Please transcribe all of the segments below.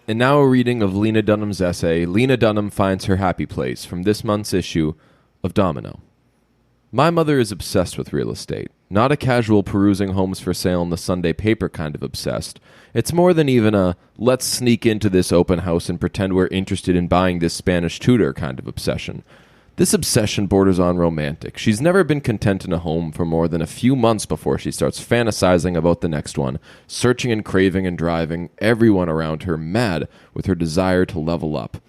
And now a reading of Lena Dunham's essay, Lena Dunham Finds Her Happy Place, from this month's issue of Domino. My mother is obsessed with real estate. Not a casual perusing homes for sale in the Sunday paper kind of obsessed. It's more than even a, let's sneak into this open house and pretend we're interested in buying this Spanish Tudor kind of obsession. This obsession borders on romantic. She's never been content in a home for more than a few months before she starts fantasizing about the next one, searching and craving and driving everyone around her mad with her desire to level up.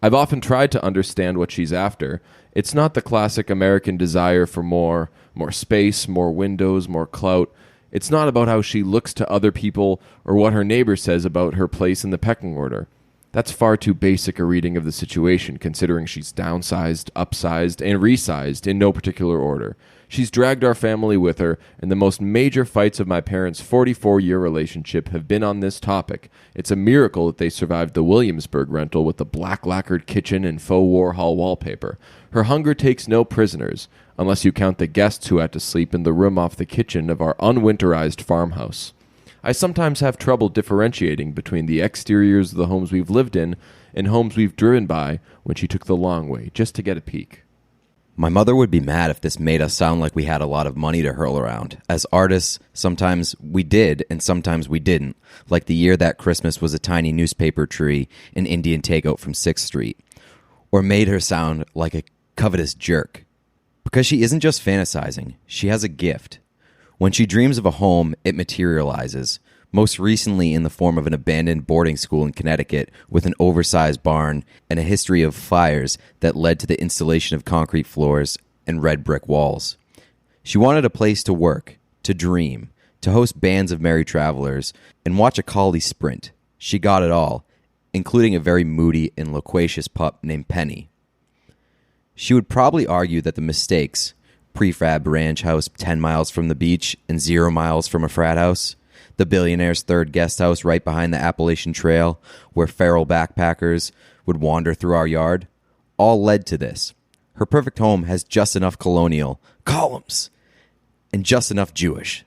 I've often tried to understand what she's after. It's not the classic American desire for more space, more windows, more clout. It's not about how she looks to other people or what her neighbor says about her place in the pecking order. That's far too basic a reading of the situation, considering she's downsized, upsized, and resized in no particular order. She's dragged our family with her, and the most major fights of my parents' 44-year relationship have been on this topic. It's a miracle that they survived the Williamsburg rental with the black lacquered kitchen and faux Warhol wallpaper. Her hunger takes no prisoners, unless you count the guests who had to sleep in the room off the kitchen of our unwinterized farmhouse. I sometimes have trouble differentiating between the exteriors of the homes we've lived in and homes we've driven by when she took the long way just to get a peek. My mother would be mad if this made us sound like we had a lot of money to hurl around. As artists, sometimes we did and sometimes we didn't, like the year that Christmas was a tiny newspaper tree and Indian takeout from 6th Street. Or made her sound like a covetous jerk. Because she isn't just fantasizing, she has a gift. When she dreams of a home, it materializes, most recently in the form of an abandoned boarding school in Connecticut with an oversized barn and a history of fires that led to the installation of concrete floors and red brick walls. She wanted a place to work, to dream, to host bands of merry travelers, and watch a collie sprint. She got it all, including a very moody and loquacious pup named Penny. She would probably argue that the mistakes, prefab ranch house 10 miles from the beach and 0 miles from a frat house, the billionaire's third guest house right behind the Appalachian Trail, where feral backpackers would wander through our yard, all led to this. Her perfect home has just enough colonial columns and just enough Jewish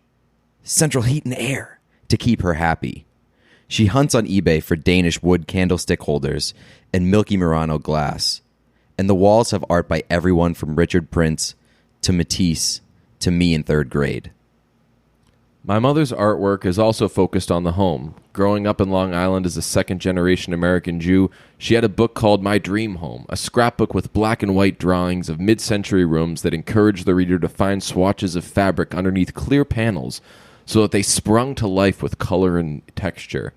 central heat and air to keep her happy. She hunts on eBay for Danish wood candlestick holders and milky Murano glass, and the walls have art by everyone from Richard Prince to Matisse, to me in 3rd grade. My mother's artwork is also focused on the home. Growing up in Long Island as a second-generation American Jew, she had a book called My Dream Home, a scrapbook with black and white drawings of mid-century rooms that encouraged the reader to find swatches of fabric underneath clear panels so that they sprung to life with color and texture.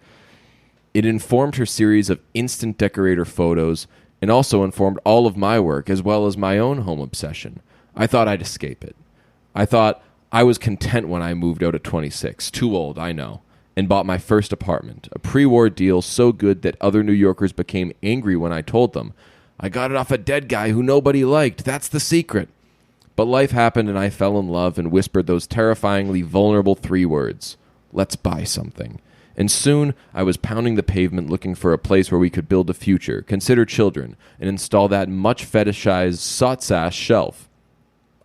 It informed her series of instant decorator photos and also informed all of my work as well as my own home obsession. I thought I'd escape it. I thought I was content when I moved out at 26, too old, I know, and bought my first apartment, a pre-war deal so good that other New Yorkers became angry when I told them. I got it off a dead guy who nobody liked, that's the secret. But life happened and I fell in love and whispered those terrifyingly vulnerable 3 words, let's buy something. And soon I was pounding the pavement looking for a place where we could build a future, consider children, and install that much fetishized Sots-ass shelf.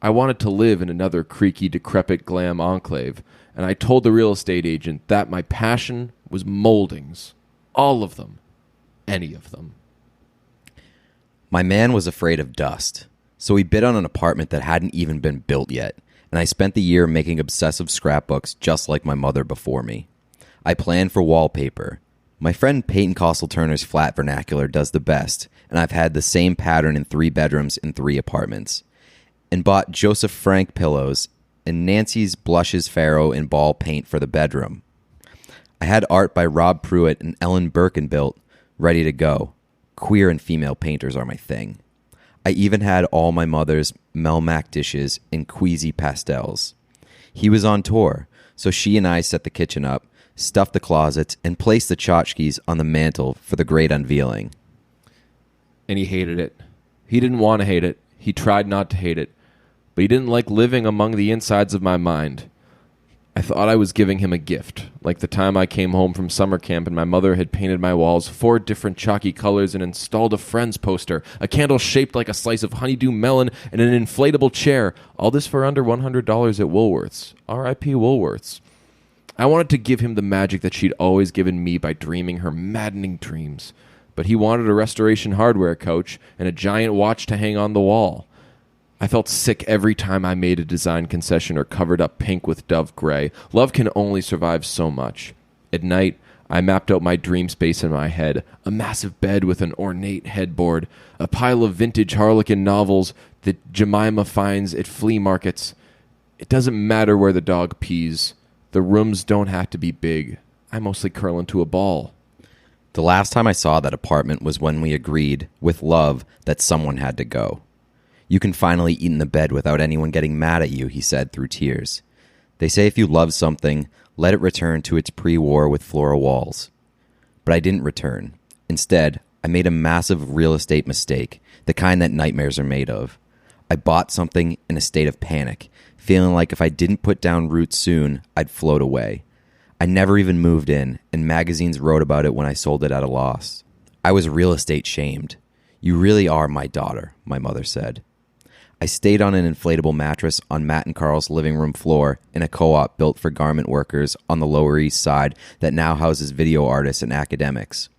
I wanted to live in another creaky, decrepit glam enclave, and I told the real estate agent that my passion was moldings. All of them. Any of them. My man was afraid of dust, so he bid on an apartment that hadn't even been built yet, and I spent the year making obsessive scrapbooks just like my mother before me. I planned for wallpaper. My friend Peyton Costle-Turner's flat vernacular does the best, and I've had the same pattern in 3 bedrooms in 3 apartments. And bought Joseph Frank pillows and Nancy's Blushes Faro in ball paint for the bedroom. I had art by Rob Pruitt and Ellen Birkenbilt ready to go. Queer and female painters are my thing. I even had all my mother's Melmac dishes in queasy pastels. He was on tour, so she and I set the kitchen up, stuffed the closets, and placed the tchotchkes on the mantle for the great unveiling. And he hated it. He didn't want to hate it. He tried not to hate it. But he didn't like living among the insides of my mind. I thought I was giving him a gift, like the time I came home from summer camp and my mother had painted my walls 4 different chalky colors and installed a Friends poster, a candle shaped like a slice of honeydew melon, and an inflatable chair. All this for under $100 at Woolworths. R.I.P. Woolworths. I wanted to give him the magic that she'd always given me by dreaming her maddening dreams. But he wanted a Restoration Hardware couch and a giant watch to hang on the wall. I felt sick every time I made a design concession or covered up pink with dove gray. Love can only survive so much. At night, I mapped out my dream space in my head. A massive bed with an ornate headboard. A pile of vintage Harlequin novels that Jemima finds at flea markets. It doesn't matter where the dog pees. The rooms don't have to be big. I mostly curl into a ball. The last time I saw that apartment was when we agreed, with love, that someone had to go. You can finally eat in the bed without anyone getting mad at you, he said through tears. They say if you love something, let it return to its pre-war with floral walls. But I didn't return. Instead, I made a massive real estate mistake, the kind that nightmares are made of. I bought something in a state of panic, feeling like if I didn't put down roots soon, I'd float away. I never even moved in, and magazines wrote about it when I sold it at a loss. I was real estate shamed. You really are my daughter, my mother said. I stayed on an inflatable mattress on Matt and Carl's living room floor in a co-op built for garment workers on the Lower East Side that now houses video artists and academics.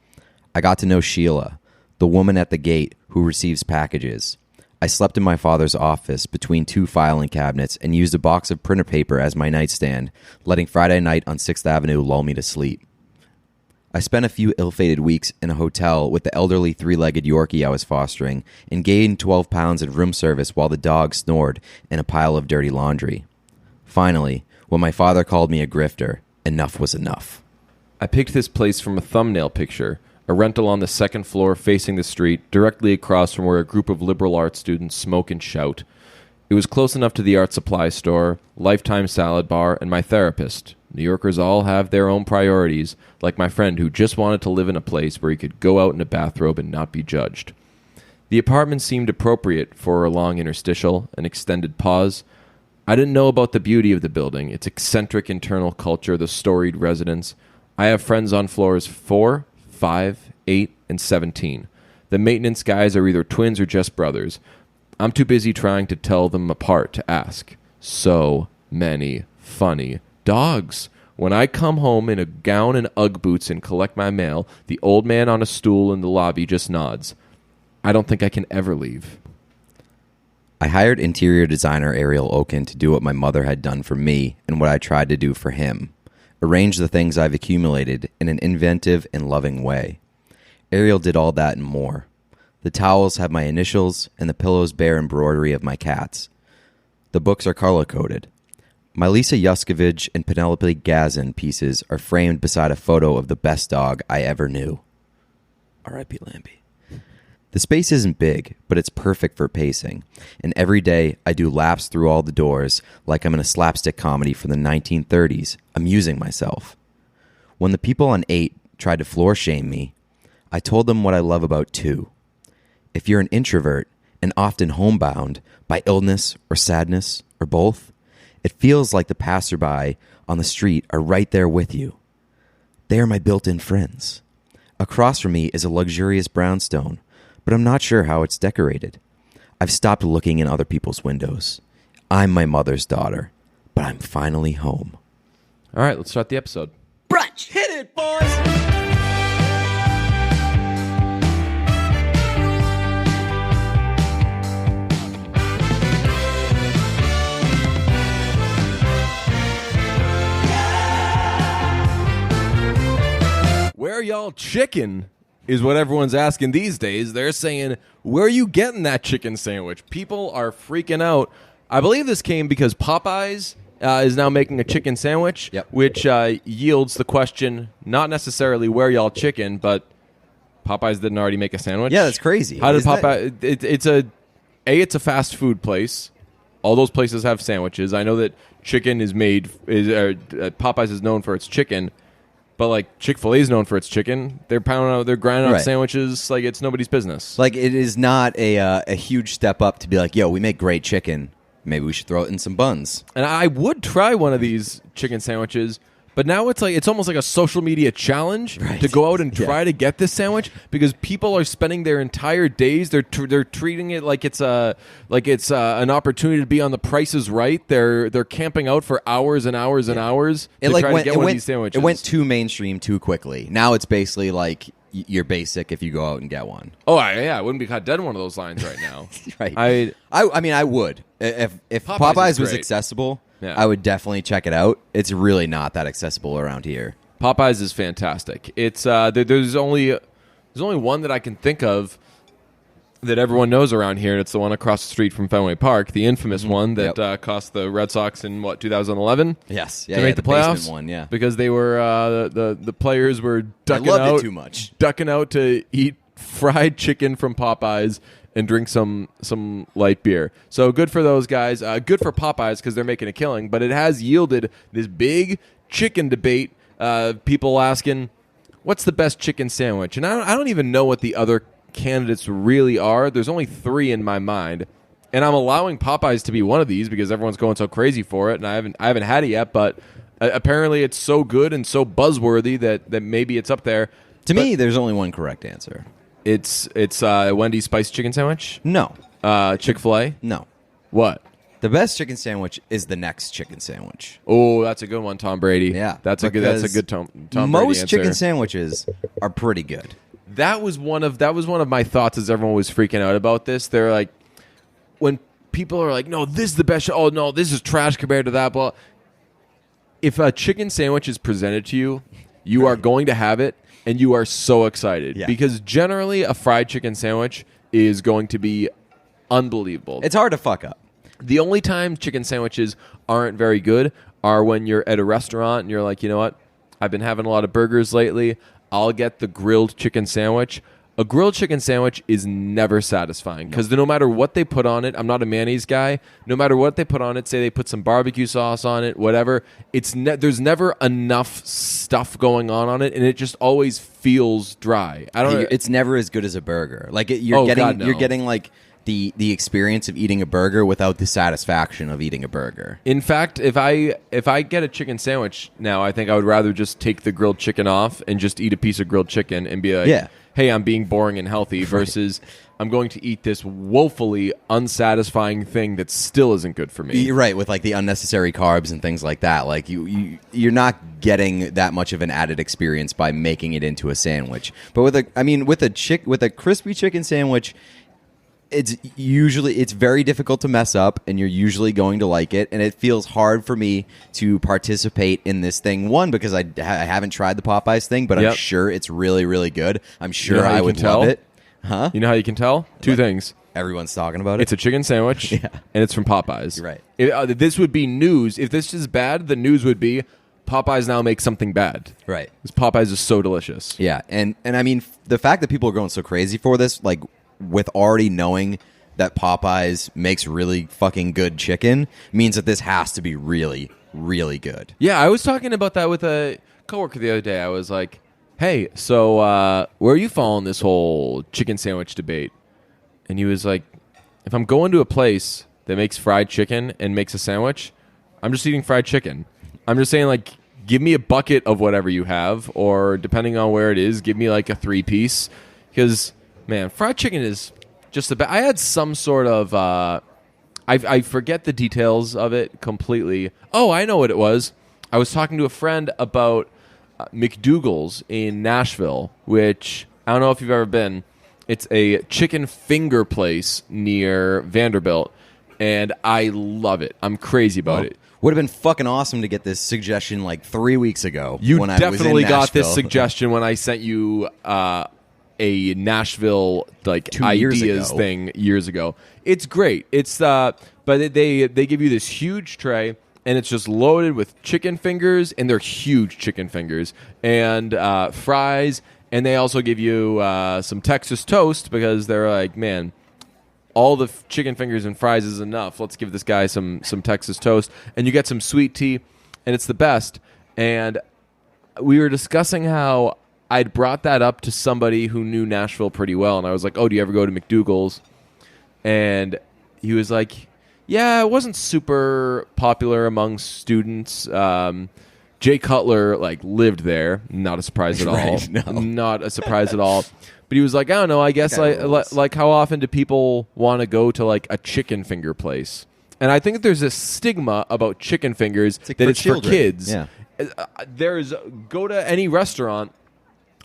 I got to know Sheila, the woman at the gate who receives packages. I slept in my father's office between two filing cabinets and used a box of printer paper as my nightstand, letting Friday night on 6th Avenue lull me to sleep. I spent a few ill-fated weeks in a hotel with the elderly three-legged Yorkie I was fostering and gained 12 pounds in room service while the dog snored in a pile of dirty laundry. Finally, when my father called me a grifter, enough was enough. I picked this place from a thumbnail picture, a rental on the second floor facing the street, directly across from where a group of liberal arts students smoke and shout. It was close enough to the art supply store, Lifetime salad bar, and my therapist. New Yorkers all have their own priorities, like my friend who just wanted to live in a place where he could go out in a bathrobe and not be judged. The apartment seemed appropriate for a long interstitial, an extended pause. I didn't know about the beauty of the building, its eccentric internal culture, the storied residence. I have friends on floors 4, 5, 8, and 17. The maintenance guys are either twins or just brothers. I'm too busy trying to tell them apart to ask. So many funny dogs. When I come home in a gown and Ugg boots and collect my mail, the old man on a stool in the lobby just nods. I don't think I can ever leave. I hired interior designer Ariel Oken to do what my mother had done for me and what I tried to do for him. Arrange the things I've accumulated in an inventive and loving way. Ariel did all that and more. The towels have my initials, and the pillows bear embroidery of my cats. The books are color-coded. My Lisa Yuskevich and Penelope Gazin pieces are framed beside a photo of the best dog I ever knew. R.I.P. Lambie. The space isn't big, but it's perfect for pacing, and every day I do laps through all the doors like I'm in a slapstick comedy from the 1930s, amusing myself. When the people on 8 tried to floor shame me, I told them what I love about 2. If you're an introvert and often homebound by illness or sadness or both, it feels like the passerby on the street are right there with you. They are my built-in friends. Across from me is a luxurious brownstone, but I'm not sure how it's decorated. I've stopped looking in other people's windows. I'm my mother's daughter, but I'm finally home. All right, let's start the episode. Brunch! Hit it, boys! Where y'all chicken is what everyone's asking these days. They're saying, where are you getting that chicken sandwich? People are freaking out. I believe this came because Popeyes is now making a chicken sandwich, which yields the question, not necessarily where y'all chicken, but Popeyes didn't already make a sandwich? Yeah, that's crazy. How did Popeyes... It's a fast food place. All those places have sandwiches. I know that chicken is made... Popeyes is known for its chicken. But like Chick-fil-A is known for its chicken. They're grinding out sandwiches like it's nobody's business. Like it is not a huge step up to be like, yo, we make great chicken. Maybe we should throw it in some buns. And I would try one of these chicken sandwiches, But now it's almost like a social media challenge to go out and try to get this sandwich because people are spending their entire days. They're treating it like it's an opportunity to be on The Price is Right. They're camping out for hours and hours and hours to try to get one of these sandwiches. It went too mainstream too quickly. Now it's basically like you're basic if you go out and get one. Oh I wouldn't be caught dead in one of those lines right now. Right. I mean I would if Popeyes was accessible. Yeah. I would definitely check it out. It's really not that accessible around here. Popeyes is fantastic. It's there's only one that I can think of that everyone knows around here, and it's the one across the street from Fenway Park, the infamous one that cost the Red Sox in 2011. Yes, to make the playoffs. Basement one, yeah, because they were the players were ducking out to eat fried chicken from Popeyes and drink some light beer. So good for those guys. Good for Popeyes because they're making a killing. But it has yielded this big chicken debate. People asking, what's the best chicken sandwich? And I don't even know what the other candidates really are. There's only 3 in my mind. And I'm allowing Popeyes to be one of these because everyone's going so crazy for it. And I haven't had it yet. But apparently it's so good and so buzzworthy that maybe it's up there. To me, there's only one correct answer. It's Wendy's spiced chicken sandwich? No. Chick-fil-A? No. What? The best chicken sandwich is the next chicken sandwich. Oh, that's a good one, Tom Brady. Yeah. That's a good Tom Brady most answer. chicken sandwiches are pretty good. That was one of my thoughts as everyone was freaking out about this. They're like, when people are like, no, this is the best. Oh, no, this is trash compared to that. But if a chicken sandwich is presented to you, you are going to have it. And you are so excited because generally a fried chicken sandwich is going to be unbelievable. It's hard to fuck up. The only time chicken sandwiches aren't very good are when you're at a restaurant and you're like, you know what? I've been having a lot of burgers lately. I'll get the grilled chicken sandwich. A grilled chicken sandwich is never satisfying because no matter what they put on it, I'm not a mayonnaise guy. No matter what they put on it, say they put some barbecue sauce on it, whatever, there's never enough stuff going on it, and it just always feels dry. It's never as good as a burger. Like you're getting like the experience of eating a burger without the satisfaction of eating a burger. In fact, if I get a chicken sandwich now, I think I would rather just take the grilled chicken off and just eat a piece of grilled chicken and be like, hey, I'm being boring and healthy versus I'm going to eat this woefully unsatisfying thing that still isn't good for me. Right, with like the unnecessary carbs and things like that. Like you're not getting that much of an added experience by making it into a sandwich. But with a crispy chicken sandwich, it's very difficult to mess up, and you're usually going to like it. And it feels hard for me to participate in this thing. One, because I haven't tried the Popeyes thing, but I'm sure it's really, really good. I'm sure I would love it. Huh? You know how you can tell? Two things. Everyone's talking about it. It's a chicken sandwich, and it's from Popeyes. You're right. This would be news. If this is bad, the news would be Popeyes now makes something bad. Right. Because Popeyes is so delicious. Yeah, and I mean, the fact that people are going so crazy for this, like, with already knowing that Popeyes makes really fucking good chicken, means that this has to be really, really good. Yeah, I was talking about that with a coworker the other day. I was like, hey, so where are you following this whole chicken sandwich debate? And he was like, if I'm going to a place that makes fried chicken and makes a sandwich, I'm just eating fried chicken. I'm just saying, like, give me a bucket of whatever you have, or depending on where it is, give me like a 3-piece. Because, man, fried chicken is just the best. I had some sort of, I forget the details of it completely. Oh, I know what it was. I was talking to a friend about McDougal's in Nashville, which I don't know if you've ever been. It's a chicken finger place near Vanderbilt, and I love it. I'm crazy about it. Would have been fucking awesome to get this suggestion like 3 weeks ago. You when definitely I was in got this Nashville. suggestion when I sent you a Nashville like 2 ideas years ago. thing years ago. It's great. It's but they give you this huge tray, and it's just loaded with chicken fingers, and they're huge chicken fingers, and fries, and they also give you some Texas toast because they're like, man, all the chicken fingers and fries is enough. Let's give this guy some Texas toast, and you get some sweet tea, and it's the best. And we were discussing how I'd brought that up to somebody who knew Nashville pretty well, and I was like, oh, do you ever go to McDougal's? And he was like, yeah, it wasn't super popular among students, Jay Cutler like lived there. Not a surprise at all. Right, no. Not a surprise at all. But he was like, I don't know. I guess That guy rules. like how often do people want to go to like a chicken finger place? And I think that there's a stigma about chicken fingers like that for it's children. for kids. Yeah. Go to any restaurant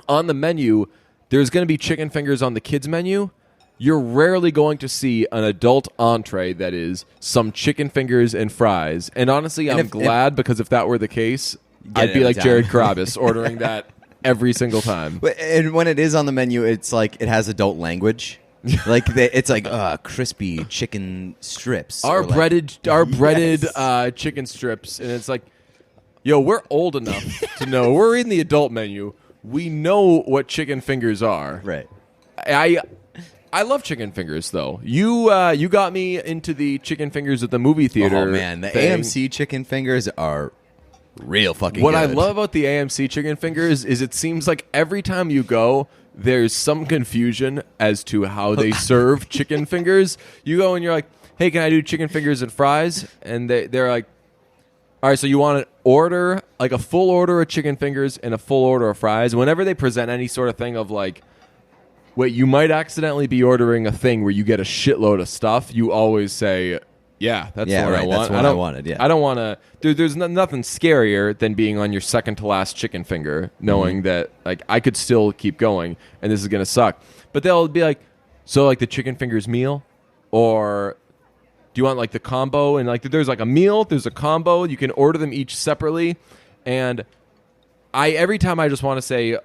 on the menu. There's going to be chicken fingers on the kids menu. You're rarely going to see an adult entree that is some chicken fingers and fries. And honestly, I'm glad because if that were the case, I'd be every like time. Jared Carabas ordering that every single time. And when it is on the menu, it's like it has adult language. Like it's like crispy chicken strips. Our or like- breaded Yes. chicken strips, and it's like, yo, we're old enough to know. We're in the adult menu. We know what chicken fingers are. Right. I love chicken fingers, though. You got me into the chicken fingers at the movie theater. Oh man, the thing. AMC chicken fingers are real fucking What good. I love about the AMC chicken fingers is it seems like every time you go, there's some confusion as to how they serve chicken fingers. You go and you're like, hey, can I do chicken fingers and fries? And they're like, all right, so you want to order like a full order of chicken fingers and a full order of fries. Whenever they present any sort of thing of like, wait, you might accidentally be ordering a thing where you get a shitload of stuff, you always say, yeah, that's Yeah, what I right, want. that's what I wanted, yeah. I don't want to. There's nothing scarier than being on your second to last chicken finger, knowing that like I could still keep going and this is gonna suck. But they'll be like, so like the chicken fingers meal, or do you want like the combo? And like there's like a meal, there's a combo. You can order them each separately, and every time I just want to say,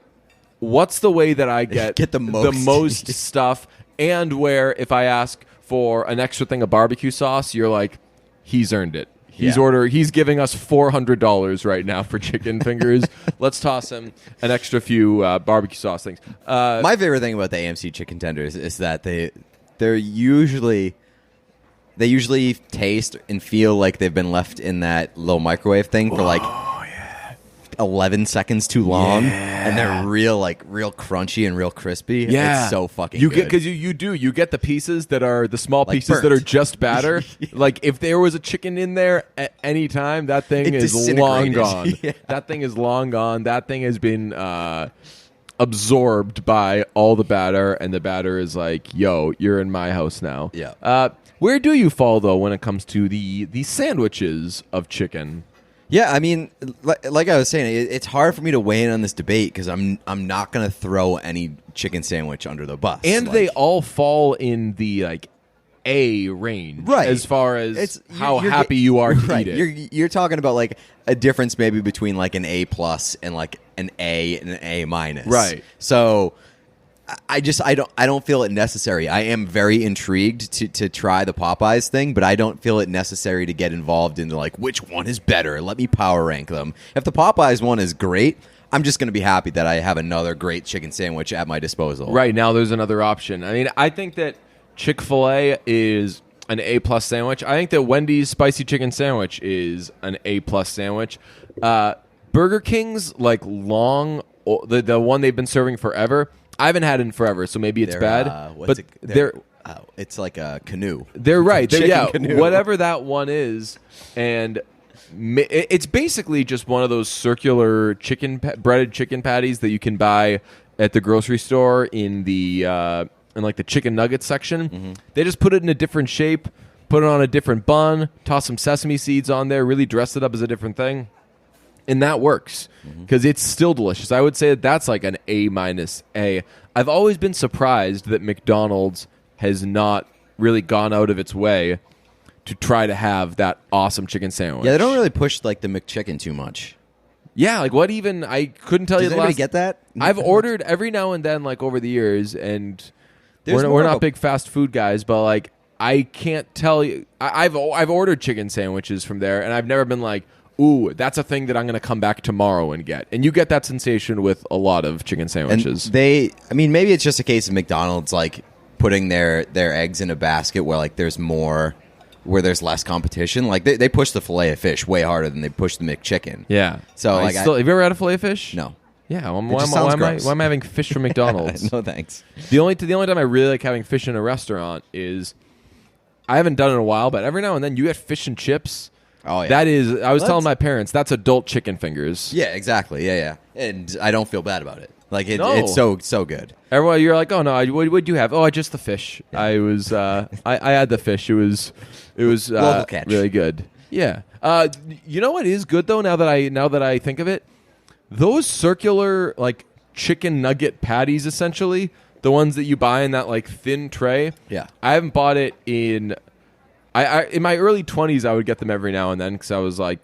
what's the way that I get Get the most. stuff, and where if I ask for an extra thing of barbecue sauce, you're like, he's earned it. He's giving us $400 right now for chicken fingers. Let's toss him an extra few barbecue sauce things. My favorite thing about the AMC chicken tenders is that they usually taste and feel like they've been left in that little microwave thing for like 11 seconds too long, and they're real crunchy and real crispy. Yeah, It's so fucking you good. get because you get the pieces that are the small Like pieces that burnt. are just batter. Like if there was a chicken in there at any time, that thing It is long disintegrated. gone. Yeah. That thing is long gone. That thing has been absorbed by all the batter, and the batter is like, yo, you're in my house now. Yeah. Where do you fall though when it comes to the sandwiches of chicken? Yeah, I mean, like I was saying, it's hard for me to weigh in on this debate because I'm not going to throw any chicken sandwich under the bus. And Like, they all fall in the like A range, right as far as It's- how you're- happy you are to right. eat it. You're talking about like a difference maybe between like an A plus and like an A and an A minus. Right. So I don't feel it necessary. I am very intrigued to try the Popeyes thing, but I don't feel it necessary to get involved into like which one is better. Let me power rank them. If the Popeyes one is great, I'm just going to be happy that I have another great chicken sandwich at my disposal. Right now, there's another option. I mean, I think that Chick-fil-A is an A plus sandwich. I think that Wendy's spicy chicken sandwich is an A plus sandwich. Burger King's like the one they've been serving forever. I haven't had it in forever, so maybe it's bad. But it's like a canoe. they're right. Chicken Yeah, canoe. whatever that one is, and it's basically just one of those circular breaded chicken patties that you can buy at the grocery store in the in like the chicken nugget section. Mm-hmm. They just put it in a different shape, put it on a different bun, toss some sesame seeds on there, really dress it up as a different thing. And that works because it's still delicious. I would say that's like an A minus A. I've always been surprised that McDonald's has not really gone out of its way to try to have that awesome chicken sandwich. Yeah, they don't really push like the McChicken too much. Yeah, like what even? I couldn't tell Does you the anybody last. get that? I've ordered every now and then, like over the years, and There's we're more of not a- big fast food guys, but like I can't tell you. I've ordered chicken sandwiches from there, and I've never been like, ooh, that's a thing that I'm going to come back tomorrow and get. And you get that sensation with a lot of chicken And sandwiches. maybe it's just a case of McDonald's like putting their eggs in a basket where like there's less competition. Like they push the fillet of fish way harder than they push the McChicken. Yeah. So, like, have you ever had a fillet of fish? No. Yeah. It just sounds gross. Why am I having fish from McDonald's? No thanks. The only time I really like having fish in a restaurant is I haven't done it in a while, but every now and then you get fish and chips Oh, yeah. That is, I was What? telling my parents, that's adult chicken fingers. Yeah, exactly. Yeah. And I don't feel bad about it. Like, No. it's so good. Everyone, you're like, oh no, what would you have? Oh, just the fish. Yeah. I was, I had the fish. It was Local catch. really good. Yeah. You know what is good though? Now that I think of it, those circular like chicken nugget patties, essentially the ones that you buy in that like thin tray. Yeah. I haven't bought it in. I in my early 20s, I would get them every now and then because I was like,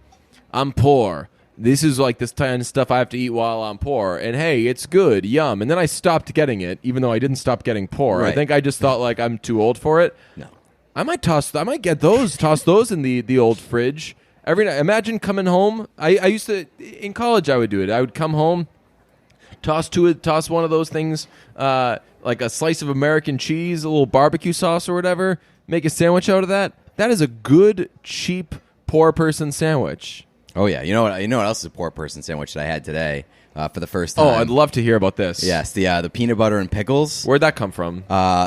I'm poor. This is like this kind of stuff I have to eat while I'm poor. And hey, it's good. Yum. And then I stopped getting it, even though I didn't stop getting poor. Right. I think I just thought like I'm too old for it. No. I might get those, toss those in the old fridge. Every night. Imagine coming home. I used to, in college, I would do it. I would come home, toss one of those things, like a slice of American cheese, a little barbecue sauce or whatever, make a sandwich out of that. That is a good, cheap, poor person sandwich. Oh, yeah. You know what else is a poor person sandwich that I had today for the first time? Oh, I'd love to hear about this. Yes, the peanut butter and pickles. Where'd that come from?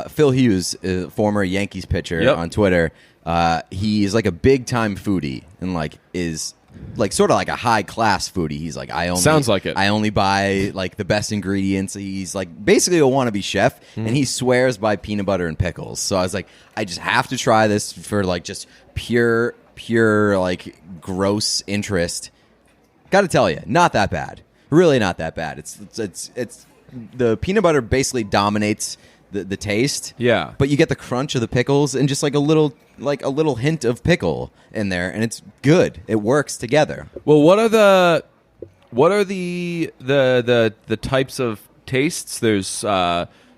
Phil Hughes, former Yankees pitcher, Yep. on Twitter. He's like a big time foodie and like is like sort of like a high class foodie. He's like, Sounds like it. I only buy like the best ingredients. He's like basically a wannabe chef, and he swears by peanut butter and pickles. So I was like, I just have to try this for like just pure like gross interest. Got to tell you, not that bad. Really, not that bad. It's the peanut butter basically dominates the taste. Yeah. But you get the crunch of the pickles and just like a little hint of pickle in there, and it's good. It works together. Well, what are the types of tastes? There's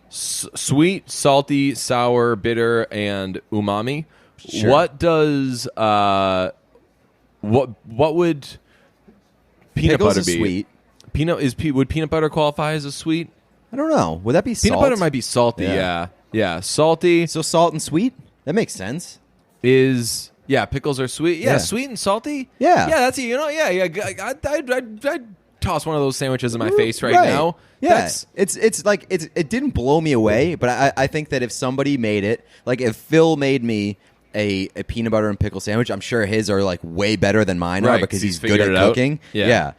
sweet, salty, sour, bitter, and umami. Sure. What does what would peanut Pickles butter is be? sweet. Would peanut butter qualify as a sweet? I don't know. Would that be salt? Peanut butter might be salty. Yeah. Salty So salt and sweet? That makes sense. is pickles are sweet. Yeah, Yeah. sweet and salty. Yeah. That's I'd toss one of those sandwiches in my face right now. Yeah, it's like it didn't blow me away, but I think that if somebody made it, like if Phil made me a peanut butter and pickle sandwich, I'm sure his are like way better than mine are Right, because 'cause he's he's good at figured it out. cooking. Yeah.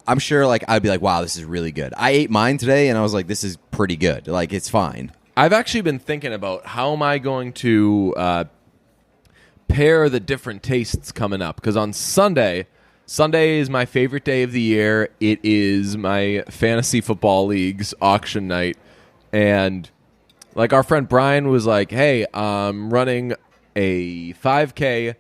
I'm sure like I'd be like, wow, this is really good. I ate mine today and I was like, this is pretty good. Like it's fine. I've actually been thinking about how am I going to pair the different tastes coming up, because on Sunday is my favorite day of the year. It is my fantasy football league's auction night, and like our friend Brian was like, hey, I'm running a 5K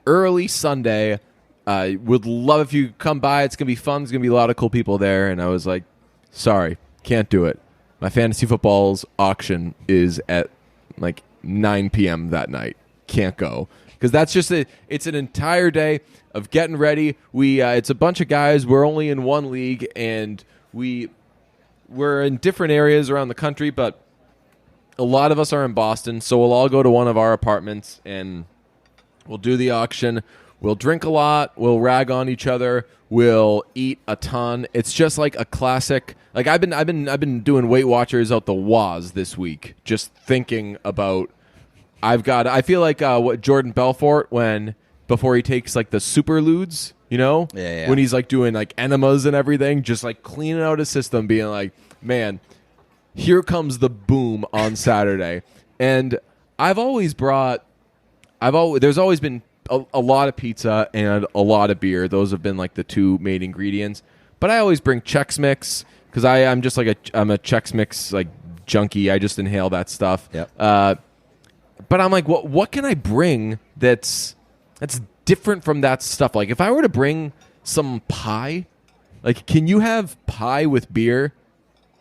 early Sunday. Would love if you come by. It's gonna be fun. There's gonna be a lot of cool people there. And I was like, sorry, can't do it. My fantasy football's auction is at like 9 p.m. that night. Can't go. Because that's just it's an entire day of getting ready. It's a bunch of guys. We're only in one league, and we're in different areas around the country, but a lot of us are in Boston, so we'll all go to one of our apartments, and we'll do the auction. We'll drink a lot. We'll rag on each other. We'll eat a ton. It's just like a classic. Like I've been doing Weight Watchers out the waz this week, just thinking about. I feel like what Jordan Belfort before he takes like the superludes, Yeah. when he's like doing like enemas and everything, just like cleaning out his system, being like, man, here comes the boom on Saturday. And there's always been a lot of pizza and a lot of beer. Those have been like the two main ingredients. But I always bring Chex Mix because I'm just like I'm a Chex Mix like junkie. I just inhale that stuff. Yep. But I'm like, what can I bring that's different from that stuff? Like, if I were to bring some pie, like, can you have pie with beer?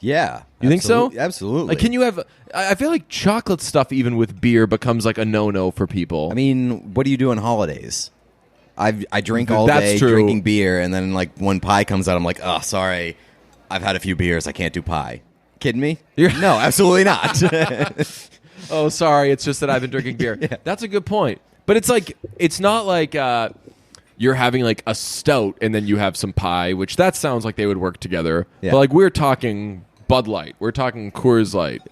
Yeah. You think so? Absolutely. Like, can you have? I feel like chocolate stuff, even with beer, becomes like a no-no for people. I mean, what do you do on holidays? I drink all That's day true. drinking beer, and then like when pie comes out, I'm like, oh, sorry, I've had a few beers, I can't do pie. Kidding me? No, absolutely not. Oh, sorry. It's just that I've been drinking beer. Yeah. That's a good point. But it's not like you're having like a stout and then you have some pie, which that sounds like they would work together. Yeah. But like we're talking Bud Light. We're talking Coors Light.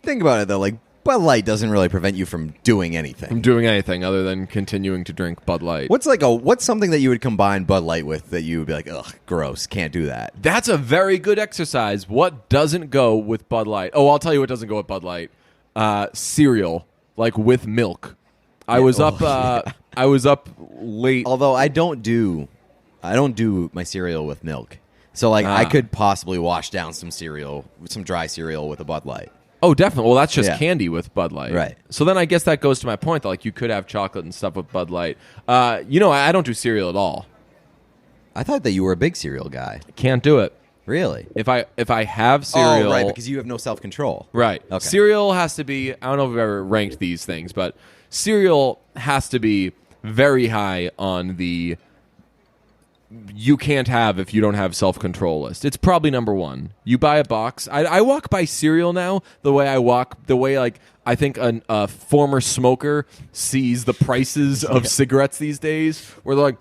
Think about it though, like Bud Light doesn't really prevent you from doing anything. From doing anything other than continuing to drink Bud Light. What's something that you would combine Bud Light with that you would be like, ugh, gross, can't do that? That's a very good exercise. What doesn't go with Bud Light? Oh, I'll tell you what doesn't go with Bud Light. Cereal, like with milk. I was up late. Although I don't do my cereal with milk. So like I could possibly wash down some dry cereal with a Bud Light. Oh, definitely. Well, that's just candy with Bud Light. Right. So then I guess that goes to my point that like you could have chocolate and stuff with Bud Light. I don't do cereal at all. I thought that you were a big cereal guy. Can't do it. Really? If I have cereal, right, because you have no self-control. Right. Okay. Cereal has to be, I don't know if I've ever ranked these things, but cereal has to be very high on the you can't have if you don't have self-control list. It's probably number one. You buy a box. I walk by cereal now the way like I think a former smoker sees the prices of cigarettes these days, where they're like,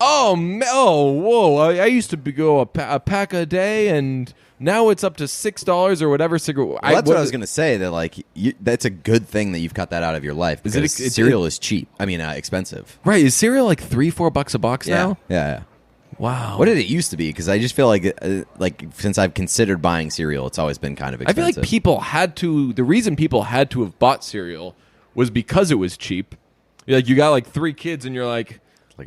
whoa, I used to go a pack a day, and now it's up to $6 or whatever cigarette. Well, that's what I was going to say, that like that's a good thing that you've cut that out of your life, because cereal is cheap. I mean, expensive. Right. Is cereal like $3-4 a box now? Yeah. Wow. What did it used to be? Because I just feel like since I've considered buying cereal, it's always been kind of expensive. I feel like the reason people had to have bought cereal was because it was cheap. Like you got like 3 kids and you're like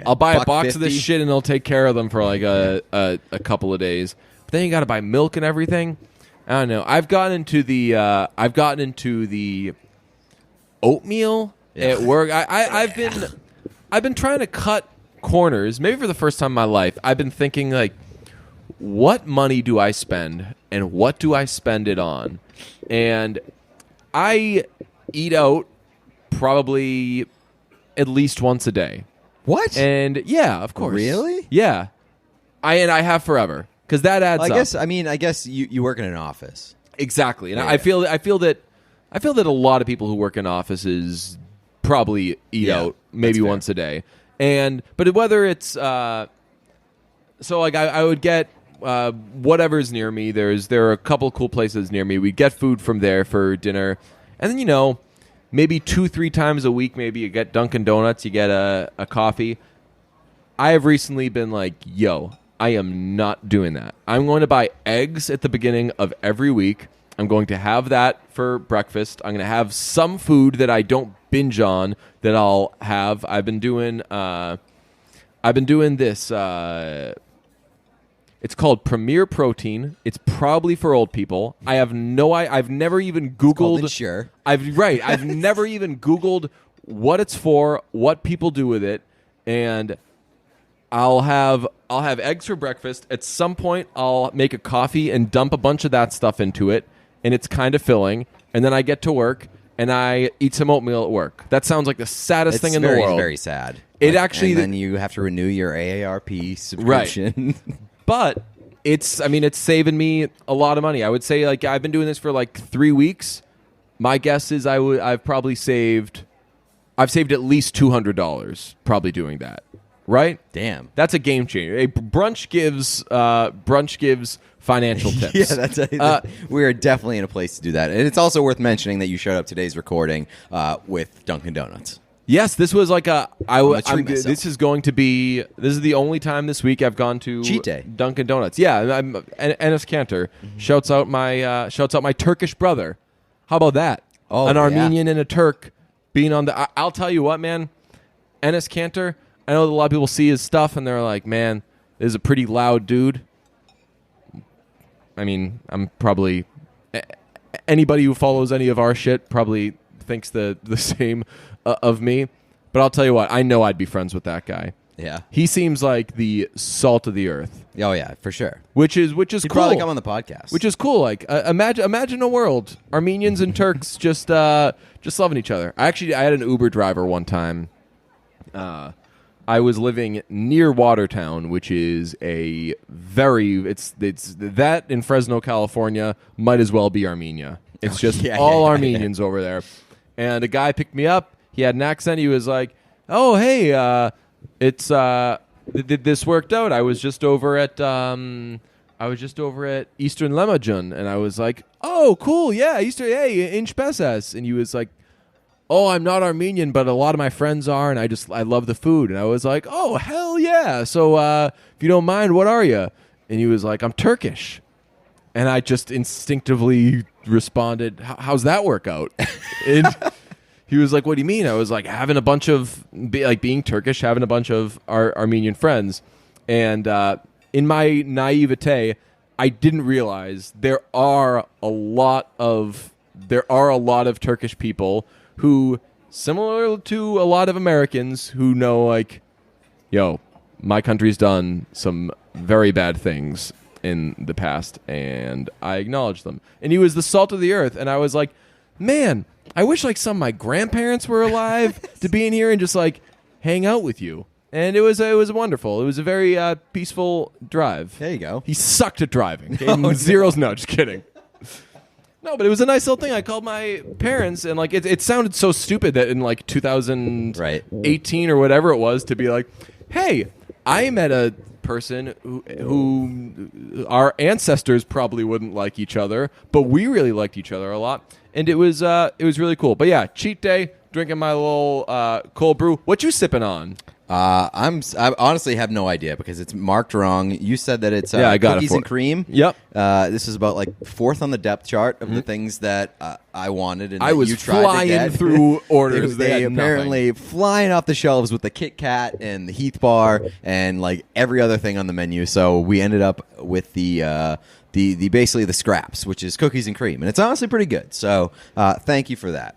I'll buy a box of this shit and it'll take care of them for like a couple of days. But then you got to buy milk and everything. I don't know. I've gotten into the oatmeal at work. I've been trying to cut corners, maybe for the first time in my life. I've been thinking like, what money do I spend and what do I spend it on? And I eat out probably at least once a day. What? And yeah, of course. Really? Yeah. I have forever, because that adds up. I guess you work in an office. Exactly. And I feel that a lot of people who work in offices probably eat out maybe once a day. But whether it's so like I would get whatever's near me. There are a couple cool places near me. We get food from there for dinner, and then maybe 2-3 times a week, maybe you get Dunkin' Donuts, you get a coffee. I have recently been like, yo, I am not doing that. I'm going to buy eggs at the beginning of every week. I'm going to have that for breakfast. I'm going to have some food that I don't binge on that I'll have. I've been doing this. It's called Premier Protein. It's probably for old people. I've never even Googled. Sure. I've never even Googled what it's for, what people do with it, and I'll have eggs for breakfast. At some point, I'll make a coffee and dump a bunch of that stuff into it, and it's kind of filling. And then I get to work and I eat some oatmeal at work. That sounds like the saddest thing in the world. It's very sad. And then you have to renew your AARP subscription. Right. But it's saving me a lot of money. I would say like I've been doing this for like 3 weeks. My guess is I've saved at least $200 probably doing that. Right? Damn. That's a game changer. Brunch gives financial tips. Yeah, we are definitely in a place to do that. And it's also worth mentioning that you showed up today's recording with Dunkin' Donuts. Yes, this was like this is the only time this week I've gone to cheat day. Dunkin' Donuts. Yeah, Enes Kanter shouts out my Turkish brother. How about that? Oh, an Armenian and a Turk being on the. I'll tell you what, man. Enes Kanter. I know that a lot of people see his stuff and they're like, man, this is a pretty loud dude. I mean, I'm probably anybody who follows any of our shit probably thinks the same of me. But I'll tell you what, I know I'd be friends with that guy. Yeah, he seems like the salt of the earth. Oh yeah, for sure. Which is He'd cool. Probably come on the podcast. Which is cool. Like imagine a world Armenians and Turks just loving each other. I had an Uber driver one time. I was living near Watertown, which is it's that in Fresno, California, might as well be Armenia. It's just all Armenians over there. And a guy picked me up. He had an accent. He was like, "Oh, hey, this worked out. I was just over at I was just over at Eastern Lemajun, and I was like, "Oh, cool, yeah, Eastern, hey, inch pesas." And he was like, "Oh, I'm not Armenian, but a lot of my friends are, and I love the food." And I was like, "Oh, hell yeah!" So, if you don't mind, what are you? And he was like, "I'm Turkish." And I just instinctively responded, "How's that work out?" And he was like, "What do you mean?" I was like, having a bunch of being Turkish, having a bunch of Armenian friends, and in my naivete, I didn't realize there are a lot of Turkish people who, similar to a lot of Americans, who know like, yo, my country's done some very bad things in the past, and I acknowledge them. And he was the salt of the earth, and I was like, man, I wish like some of my grandparents were alive to be in here and just like hang out with you. And it was wonderful. It was a very peaceful drive. There you go. He sucked at driving. Zeros, no, just kidding. No, but it was a nice little thing. I called my parents, and like it sounded so stupid that in like 2018 or whatever it was to be like, hey, I met a person who our ancestors probably wouldn't like each other, but we really liked each other a lot, and it was really cool. But yeah, cheat day, drinking my little cold brew. What you sipping on? I honestly have no idea because it's marked wrong. You said that it's I got cookies and cream. Yep. This is about like fourth on the depth chart of the things that I wanted. And I was you tried flying to get. through orders. They had apparently flying off the shelves with the Kit Kat and the Heath bar and like every other thing on the menu. So we ended up with the basically the scraps, which is cookies and cream, and it's honestly pretty good. So thank you for that.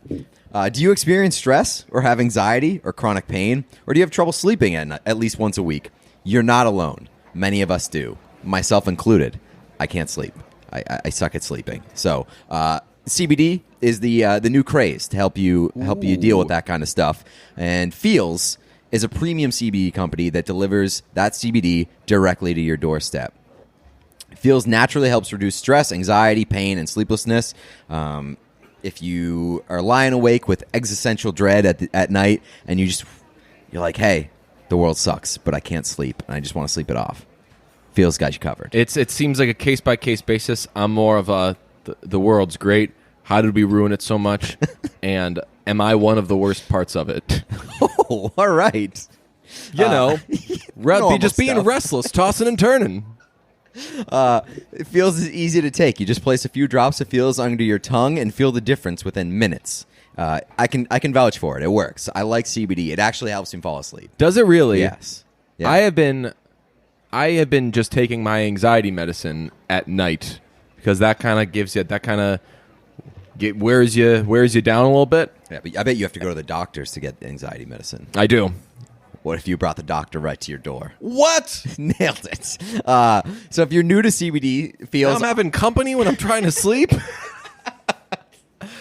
Do you experience stress or have anxiety or chronic pain? Or do you have trouble sleeping at least once a week? You're not alone. Many of us do, myself included. I can't sleep. I suck at sleeping. So CBD is the new craze to help you deal with that kind of stuff. And FEALS is a premium CBD company that delivers that CBD directly to your doorstep. FEALS naturally helps reduce stress, anxiety, pain, and sleeplessness. If you are lying awake with existential dread at night and you're like, hey, the world sucks, but I can't sleep, and I just want to sleep it off, FEALS got you covered. It seems like a case-by-case basis. I'm more of the world's great. How did we ruin it so much? And am I one of the worst parts of it? Oh, all right. You know, just being stuff. restless, tossing and turning. FEALS is easy to take. You just place a few drops of FEALS under your tongue and feel the difference within minutes. I can vouch for it. It works. I like CBD. It actually helps me fall asleep. Does it really? Yes. Yeah. I have been just taking my anxiety medicine at night because that kind of gives you wears you down a little bit. Yeah, but I bet you have to go to the doctors to get anxiety medicine. I do. What if you brought the doctor right to your door? What? Nailed it. So if you're new to CBD, FEALS... Now I'm having company when I'm trying to sleep?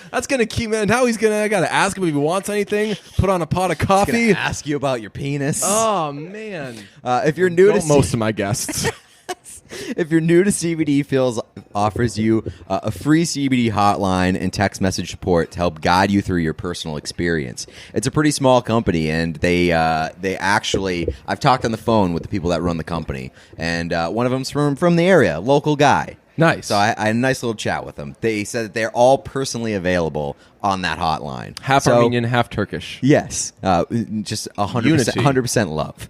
That's going to keep... I got to ask him if he wants anything, put on a pot of coffee. Ask you about your penis. Oh, man. If you're new to most of my guests. If you're new to CBD, FEALS offers you a free CBD hotline and text message support to help guide you through your personal experience. It's a pretty small company, and they actually... I've talked on the phone with the people that run the company, and one of them's from the area, local guy. Nice. So I had a nice little chat with them. They said that they're all personally available on that hotline. Half Armenian, half Turkish. Yes. Just 100% love.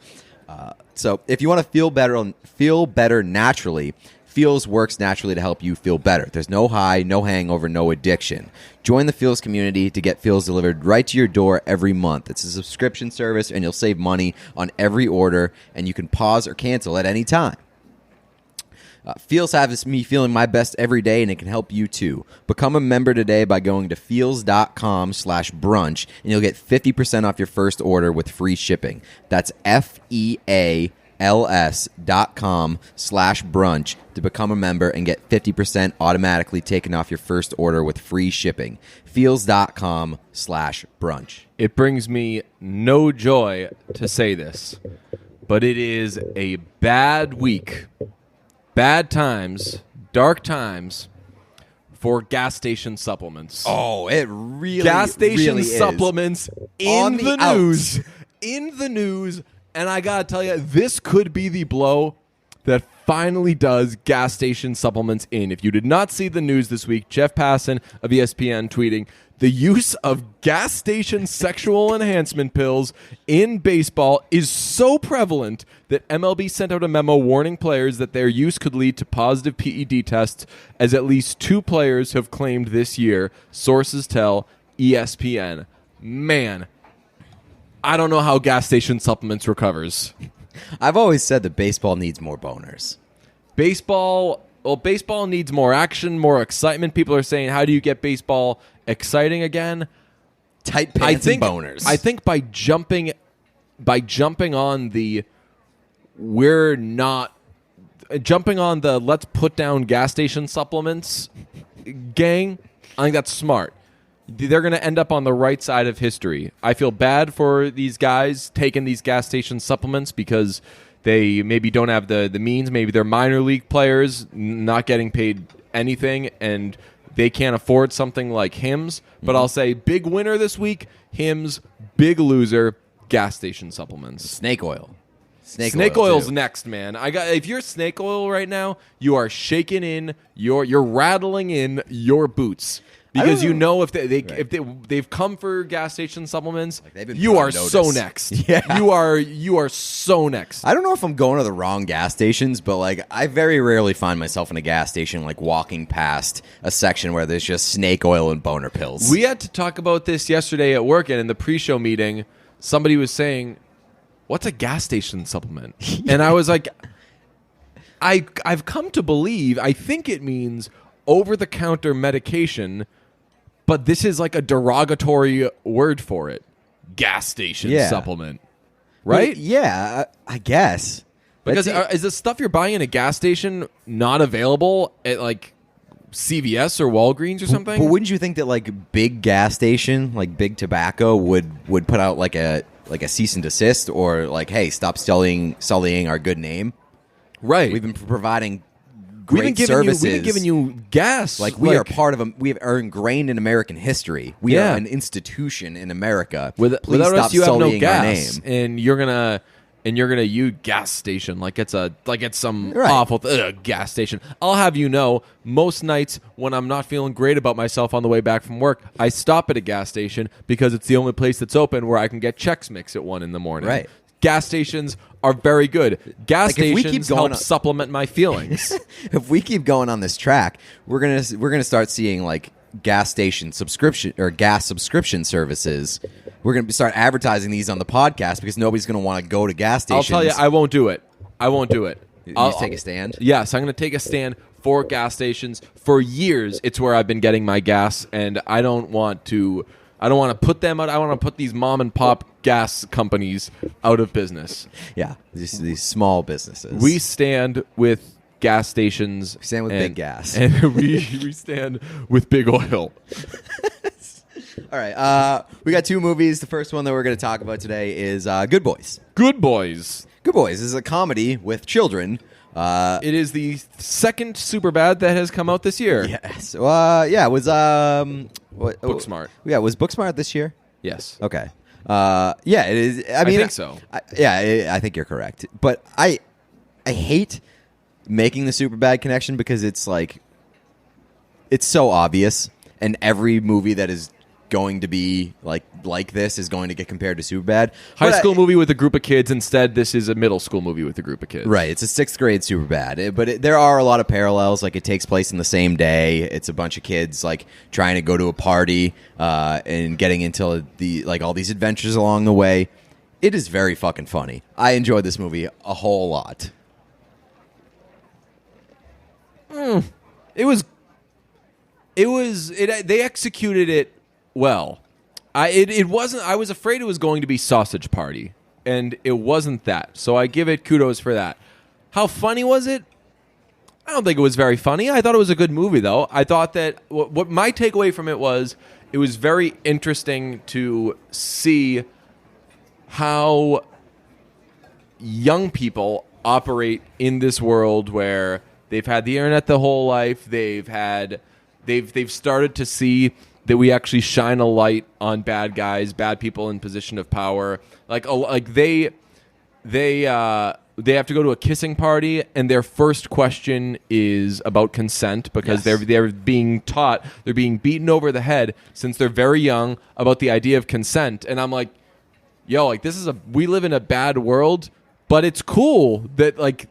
So if you want to feel better naturally, FEALS works naturally to help you feel better. There's no high, no hangover, no addiction. Join the FEALS community to get FEALS delivered right to your door every month. It's a subscription service, and you'll save money on every order, and you can pause or cancel at any time. FEALS has me feeling my best every day, and it can help you too. Become a member today by going to feals.com/brunch, and you'll get 50% off your first order with free shipping. That's FEALS.com/brunch to become a member and get 50% automatically taken off your first order with free shipping. Feals.com/brunch. It brings me no joy to say this, but it is a bad week. Bad times, dark times for gas station supplements. Oh, it really gas station really supplements in the news. In the news, and I gotta tell you, this could be the blow that finally does gas station supplements in. If you did not see the news this week, Jeff Passan of ESPN tweeting, the use of gas station sexual enhancement pills in baseball is so prevalent that MLB sent out a memo warning players that their use could lead to positive PED tests, as at least 2 players have claimed this year, sources tell ESPN. Man, I don't know how gas station supplements recovers. I've always said that baseball needs more boners. Baseball needs more action, more excitement. People are saying, how do you get baseball exciting again? Tight pants and boners. I think by jumping on the let's put down gas station supplements gang, I think that's smart. They're going to end up on the right side of history. I feel bad for these guys taking these gas station supplements because they maybe don't have the means. Maybe they're minor league players not getting paid anything, and they can't afford something like Hims. But I'll say big winner this week, Hims. Big loser, gas station supplements. Snake oil. Snake oil's next, man. If you're snake oil right now, you are shaking in you're rattling in your boots. Because you know if they've come for gas station supplements, you are so next. Yeah. You are so next. I don't know if I'm going to the wrong gas stations, but like I very rarely find myself in a gas station like walking past a section where there's just snake oil and boner pills. We had to talk about this yesterday at work, and in the pre-show meeting, somebody was saying, "What's a gas station supplement?" And I was like, I've come to believe, I think it means over-the-counter medication. But this is like a derogatory word for it. Gas station supplement. Right? Yeah, I guess. Because is the stuff you're buying in a gas station not available at like CVS or Walgreens or something? But wouldn't you think that like big gas station, like big tobacco would put out like a cease and desist or like, hey, stop sullying our good name? Right. We've been providing great services. We've been giving you gas. Like we are part of we are ingrained in American history. We are an institution in America. Without stop us, you have no gas, our name. And you're gonna use gas station like it's some right. awful gas station. I'll have you know, most nights when I'm not feeling great about myself on the way back from work, I stop at a gas station because it's the only place that's open where I can get Chex Mix at 1 a.m. Right. Gas stations are very good. Gas stations help supplement my feelings. If we keep going on this track, we're gonna start seeing like gas station subscription or gas subscription services. We're gonna start advertising these on the podcast because nobody's gonna want to go to gas stations. I'll tell you, I won't do it. I'll take a stand. Yes, I'm going to take a stand for gas stations. For years, it's where I've been getting my gas, and I don't want to put them out. I want to put these mom and pop gas companies out of business. Yeah, these small businesses. We stand with gas stations. We stand with big gas. And we stand with big oil. All right, we got 2 movies. The first one that we're going to talk about today is Good Boys. Good Boys. Good Boys is a comedy with children. It is the second Superbad that has come out this year. Yes. It was Booksmart. Yeah, was Booksmart this year? Yes. Okay. Yeah, it is. I mean, think so. I think you're correct. But I hate making the Superbad connection because it's like it's so obvious, and every movie that is going to be like this is going to get compared to Superbad. High school movie with a group of kids. Instead, this is a middle school movie with a group of kids. Right. It's a 6th grade Superbad. But there are a lot of parallels. Like, it takes place in the same day. It's a bunch of kids, like, trying to go to a party and getting into all these adventures along the way. It is very fucking funny. I enjoyed this movie a whole lot. They executed it well. It wasn't. I was afraid it was going to be Sausage Party, and it wasn't that. So I give it kudos for that. How funny was it? I don't think it was very funny. I thought it was a good movie, though. I thought that what my takeaway from it was very interesting to see how young people operate in this world where they've had the internet the whole life. They've started to see that we actually shine a light on bad guys, bad people in position of power. They they have to go to a kissing party, and their first question is about consent because they're being taught, they're being beaten over the head since they're very young about the idea of consent. And I'm like, yo, like we live in a bad world, but it's cool that like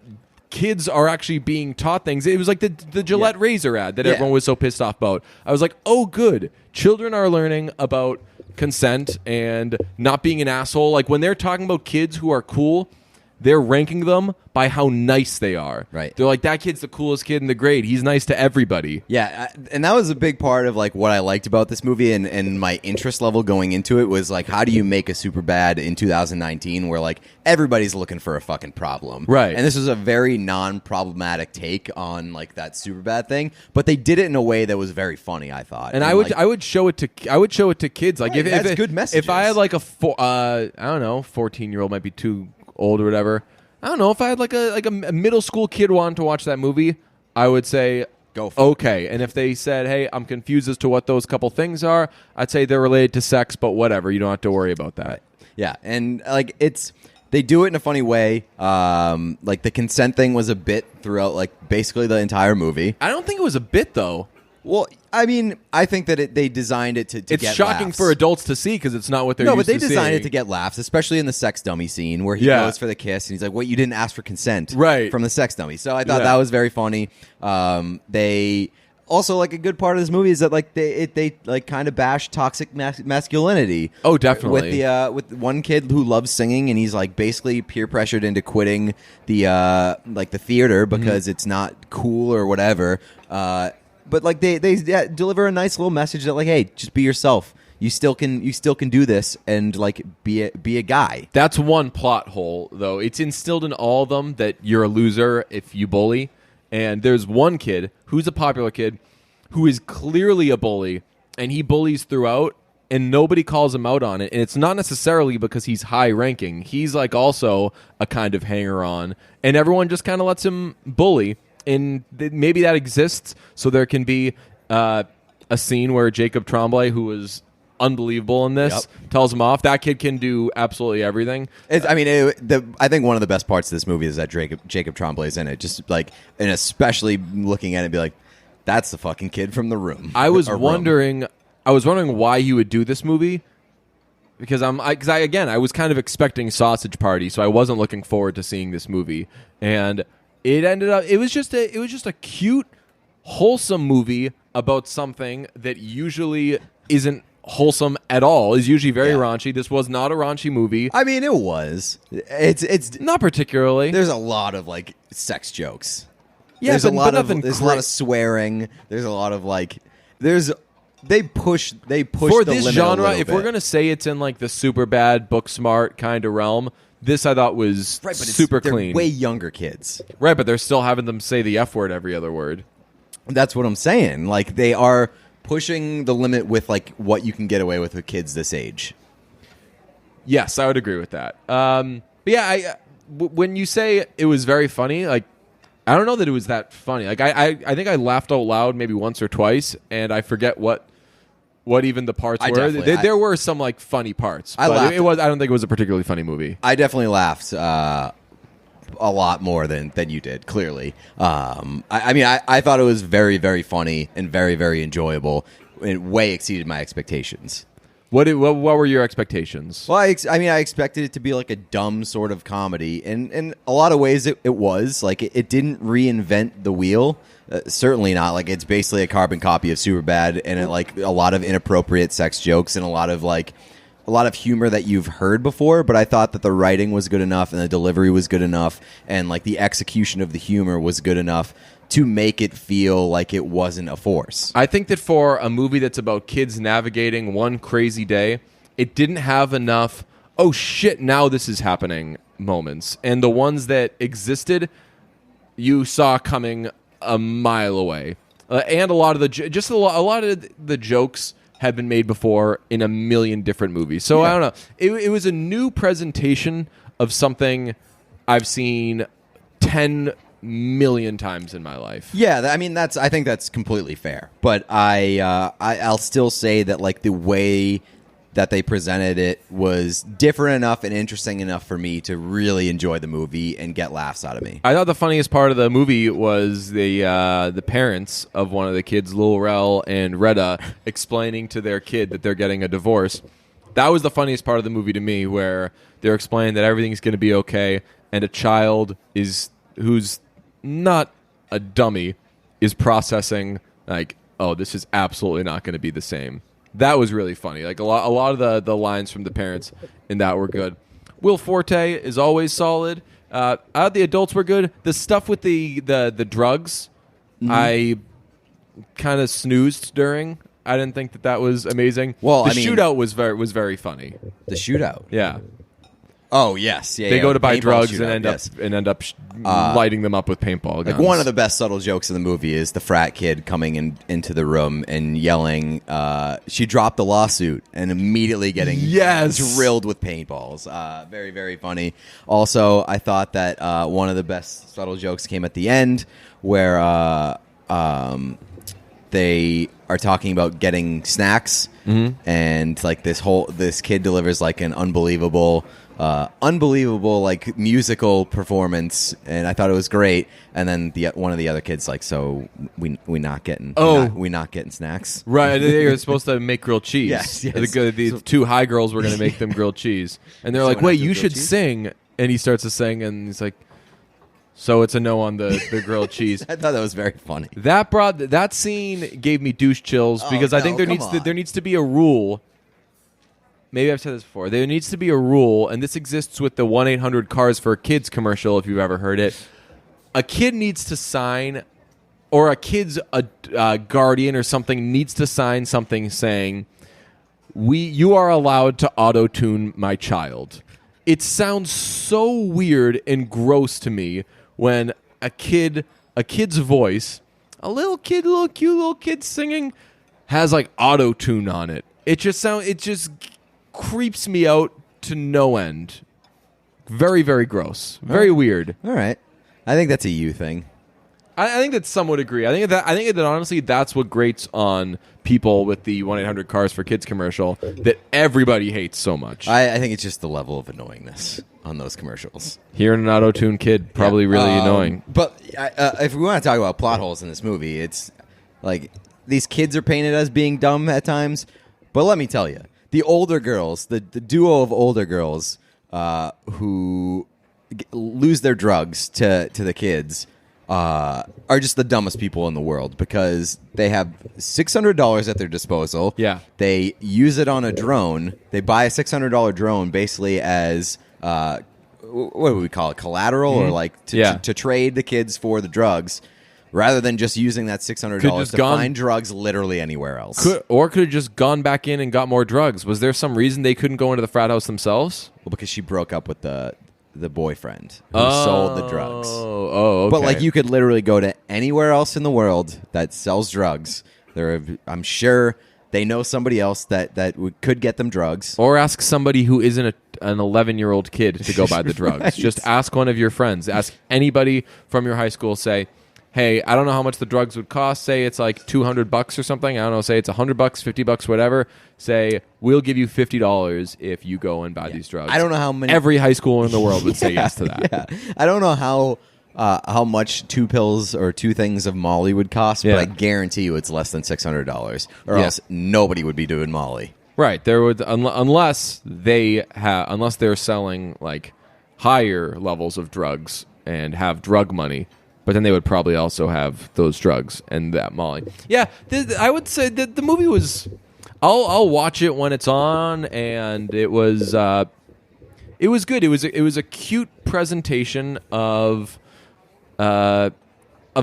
kids are actually being taught things. It was like the Gillette razor ad that everyone was so pissed off about. I was like, oh, good. Children are learning about consent and not being an asshole. Like when they're talking about kids who are cool, they're ranking them by how nice they are. Right. They're like, that kid's the coolest kid in the grade. He's nice to everybody. Yeah, and that was a big part of like what I liked about this movie and my interest level going into it was like, how do you make a Superbad in 2019 where like everybody's looking for a fucking problem? Right. And this was a very non-problematic take on like that Superbad thing, but they did it in a way that was very funny, I thought. And I would show it to kids. Like Right, if that's good messages. If I had like I don't know, 14-year-old might be too old or whatever. I don't know, if I had like a middle school kid wanting to watch that movie, I would say go for it. Okay. And if they said, "Hey, I'm confused as to what those couple things are," I'd say they're related to sex, but whatever, you don't have to worry about that. Right. Yeah, and like they do it in a funny way. Like the consent thing was a bit throughout like basically the entire movie. I don't think it was a bit though. Well, I mean, I think that they designed it to it's get shocking laughs. for adults to see because it's not what they're No, used but they to designed seeing. it to get laughs, especially in the sex dummy scene where he Yeah. goes for the kiss and he's like, "Wait, you didn't ask for consent Right. from the sex dummy." So I thought Yeah. that was very funny. They also like a good part of this movie is that like they like kind of bash toxic masculinity. Oh, definitely. With one kid who loves singing and he's like basically peer pressured into quitting the like the theater because it's not cool or whatever. But like they deliver a nice little message that like, hey, just be yourself. You still can do this and like be a guy. That's one plot hole, though. It's instilled in all of them that you're a loser if you bully. And there's one kid who's a popular kid who is clearly a bully, and he bullies throughout, and nobody calls him out on it. And it's not necessarily because he's high ranking. He's like also a kind of hanger on, and everyone just kind of lets him bully. And maybe that exists, so there can be a scene where Jacob Tremblay, who was unbelievable in this, tells him off. That kid can do absolutely everything. I think one of the best parts of this movie is that Jacob Tremblay's in it. Just like, and especially looking at it, and be like, that's the fucking kid from The Room. I was wondering why he would do this movie. Because I was kind of expecting Sausage Party, so I wasn't looking forward to seeing this movie, and it ended up. It was just a cute, wholesome movie about something that usually isn't wholesome at all. Is usually very raunchy. This was not a raunchy movie. I mean, it was. It's Not particularly. There's a lot of like sex jokes. Yeah, there's but a lot of nothing lot of swearing. There's a lot of like they push for the this limit genre. a little If bit. we're gonna say it's in like the super bad, book smart kind of realm, this I thought was right, but super they're clean. way younger kids. Right, but they're still having them say the F word every other word. That's what I'm saying. Like they are pushing the limit with like what you can get away with kids this age. Yes, I would agree with that. But yeah, when you say it was very funny, like I don't know that it was that funny. Like I think I laughed out loud maybe once or twice, and I forget what even the parts were. There were some like funny parts. I but laughed. it was. I don't think it was a particularly funny movie. I definitely laughed a lot more than you did. Clearly, I thought it was very, very funny and very, very enjoyable. It way exceeded my expectations. What were your expectations? Well, I expected it to be like a dumb sort of comedy, and in a lot of ways it was. Like it didn't reinvent the wheel. Certainly not. Like it's basically a carbon copy of Superbad, and like a lot of inappropriate sex jokes and a lot of humor that you've heard before. But I thought that the writing was good enough and the delivery was good enough, and like the execution of the humor was good enough to make it feel like it wasn't a force. I think that for a movie that's about kids navigating one crazy day, it didn't have enough, oh shit, now this is happening moments. And the ones that existed, you saw coming a mile away. And a lot of a lot of the jokes had been made before in a million different movies. So I don't know. It was a new presentation of something I've seen 10 million times in my life. Yeah, I think that's completely fair. But I'll still say that like the way that they presented it was different enough and interesting enough for me to really enjoy the movie and get laughs out of me. I thought the funniest part of the movie was the parents of one of the kids, Lil Rel and Retta, explaining to their kid that they're getting a divorce. That was the funniest part of the movie to me, where they're explaining that everything's going to be okay, and a child who's not a dummy is processing like, oh, this is absolutely not going to be the same. That was really funny. Like a lot of the lines from the parents in that were good. Will Forte is always solid. The adults were good. The stuff with the drugs, I kind of snoozed during. I didn't think that was amazing. Well, the shootout was very funny. The shootout? Yeah. Oh yes, yeah. They yeah, go to buy drugs shootout, and end up lighting them up with paintball guns. Like one of the best subtle jokes in the movie is the frat kid coming into the room and yelling, "She dropped the lawsuit," and immediately getting drilled with paintballs. Very very funny. Also, I thought that one of the best subtle jokes came at the end, where they are talking about getting snacks, and like this kid delivers like an unbelievable like musical performance, and I thought it was great. And then one of the other kids like, so we not getting snacks, right? They were supposed to make grilled cheese. Yes. The two high girls were going to make them grilled cheese, and they're like, wait, you should sing. And he starts to sing, and he's like, so it's a no on the grilled cheese. I thought that was very funny. That scene gave me douche chills because I think there needs to be a rule. Maybe I've said this before. There needs to be a rule, and this exists with the 1-800-CARS for Kids commercial, if you've ever heard it. A kid needs to sign, or a kid's guardian or something needs to sign something saying, you are allowed to auto-tune my child. It sounds so weird and gross to me when a kid's voice, a cute little kid singing, has like auto-tune on it. It just creeps me out to no end. Very, very gross. Very weird. All right. I think that's a you thing. I think that some would agree. I think that honestly that's what grates on people with the 1-800-CARS for Kids commercial that everybody hates so much. I think it's just the level of annoyingness on those commercials. Hearing an auto-tune kid, probably really annoying. But if we want to talk about plot holes in this movie, it's like these kids are painted as being dumb at times. But let me tell you, the older girls, the duo of older girls who lose their drugs to the kids are just the dumbest people in the world, because they have $600 at their disposal. Yeah. They use it on a drone. They buy a $600 drone basically as what would we call it, collateral, or like to trade the kids for the drugs, rather than just using that $600 to find drugs literally anywhere else. Could have just gone back in and got more drugs. Was there some reason they couldn't go into the frat house themselves? Well, because she broke up with the boyfriend who sold the drugs. Oh, okay. But like, you could literally go to anywhere else in the world that sells drugs. I'm sure they know somebody else that could get them drugs. Or ask somebody who isn't an 11-year-old kid to go buy the drugs. Right. Just ask one of your friends. Ask anybody from your high school. Say, hey, I don't know how much the drugs would cost. Say it's like $200 or something. I don't know. Say it's $100, $50, whatever. Say, we'll give you $50 if you go and buy these drugs. I don't know how many. Every high school in the world would say yes to that. Yeah. I don't know how much 2 pills or 2 things of Molly would cost, but I guarantee you it's less than $600, or else nobody would be doing Molly. Right. There would unless they're selling like higher levels of drugs and have drug money. But then they would probably also have those drugs and that Molly. Yeah, I would say that the movie was. I'll watch it when it's on, and it was good. It was a cute presentation of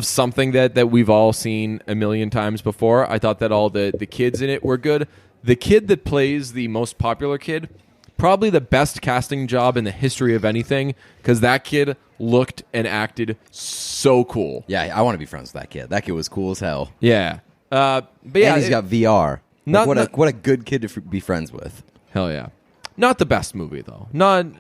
something that we've all seen a million times before. I thought that all the kids in it were good. The kid that plays the most popular kid, probably the best casting job in the history of anything, because that kid looked and acted so cool. Yeah, I want to be friends with that kid. That kid was cool as hell. Yeah. But yeah, and he's got VR. What a good kid to be friends with. Hell yeah. Not the best movie though. Not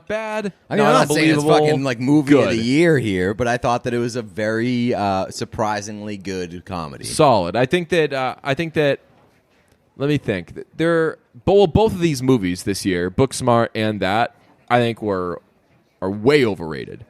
bad. I mean, I'm not saying it's fucking like movie of the year here, but I thought that it was a very surprisingly good comedy. Solid. I think that let me think. Both of these movies this year, Booksmart and that, I think are way overrated.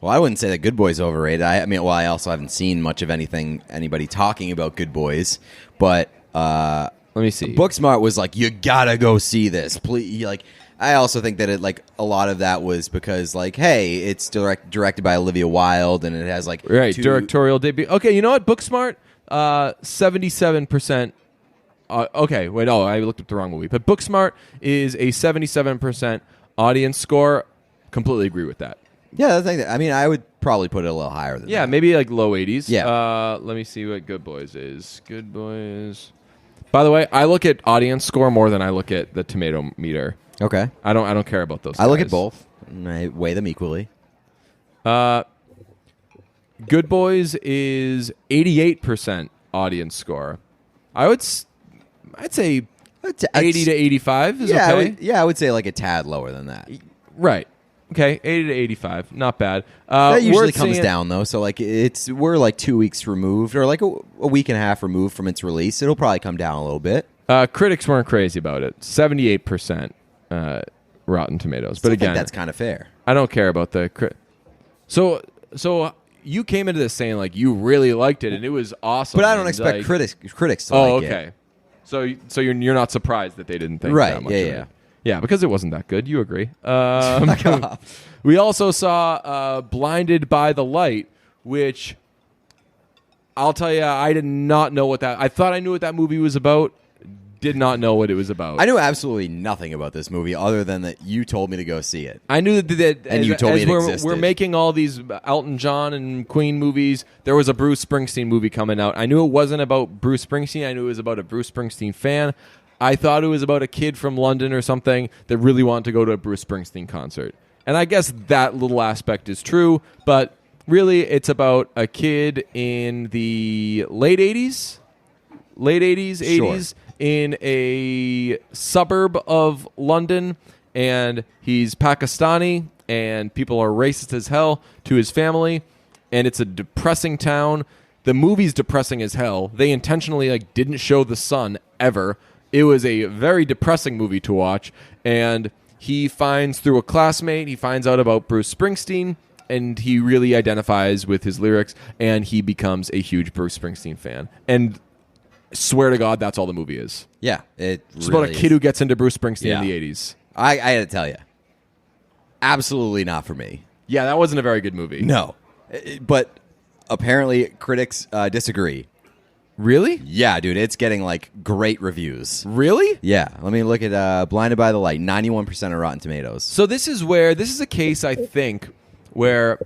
Well, I wouldn't say that Good Boys overrated. I mean, I also haven't seen much of anybody talking about Good Boys, but let me see. Booksmart was like, you gotta go see this, please. Like, I also think that a lot of that was because, like, hey, it's directed by Olivia Wilde, and it has like directorial debut. Okay, you know what? Booksmart, 77%. Okay, wait, no, I looked up the wrong movie. But Booksmart is a 77% audience score. Completely agree with that. Yeah, I mean, I would probably put it a little higher than that. Yeah, maybe like low 80s. Yeah. Let me see what Good Boys is. Good Boys. By the way, I look at audience score more than I look at the tomato meter. Okay. I don't care about those. I look at both, and I weigh them equally. Good Boys is 88% audience score. I'd say 80 to 85 is okay. I would say like a tad lower than that. Right. Okay, 80 to 85, not bad. That usually comes down though, so like we're like 2 weeks removed, or like a week and a half removed from its release. It'll probably come down a little bit. Critics weren't crazy about it. 78% Rotten Tomatoes, but again, think that's kind of fair. I don't care about the. So you came into this saying like you really liked it and it was awesome, but I don't expect critics to like it. Okay. So you're not surprised that they didn't think right? That much Yeah, of yeah. it. Yeah, because it wasn't that good. You agree. Fuck off. We also saw Blinded by the Light, which I'll tell you, I did not know what that... I thought I knew what that movie was about. Did not know what it was about. I knew absolutely nothing about this movie other than that you told me to go see it. I knew that and you told me it existed. We're making all these Elton John and Queen movies. There was a Bruce Springsteen movie coming out. I knew it wasn't about Bruce Springsteen. I knew it was about a Bruce Springsteen fan. I thought it was about a kid from London or something that really wanted to go to a Bruce Springsteen concert. And I guess that little aspect is true, but really it's about a kid in the late 80s, 80s, in a suburb of London, and he's Pakistani, and people are racist as hell to his family, and it's a depressing town. The movie's depressing as hell. They intentionally didn't show the sun ever. It was a very depressing movie to watch, and he finds through a classmate, he finds out about Bruce Springsteen, and he really identifies with his lyrics, and he becomes a huge Bruce Springsteen fan. And swear to God, that's all the movie is. Yeah, it's about a kid who gets into Bruce Springsteen in the 80s. I had to tell you, absolutely not for me. Yeah, that wasn't a very good movie. No, but apparently critics disagree. Really? Yeah, dude, it's getting great reviews. Really? Yeah, let me look at Blinded by the Light, 91% of Rotten Tomatoes. So this is a case, I think, where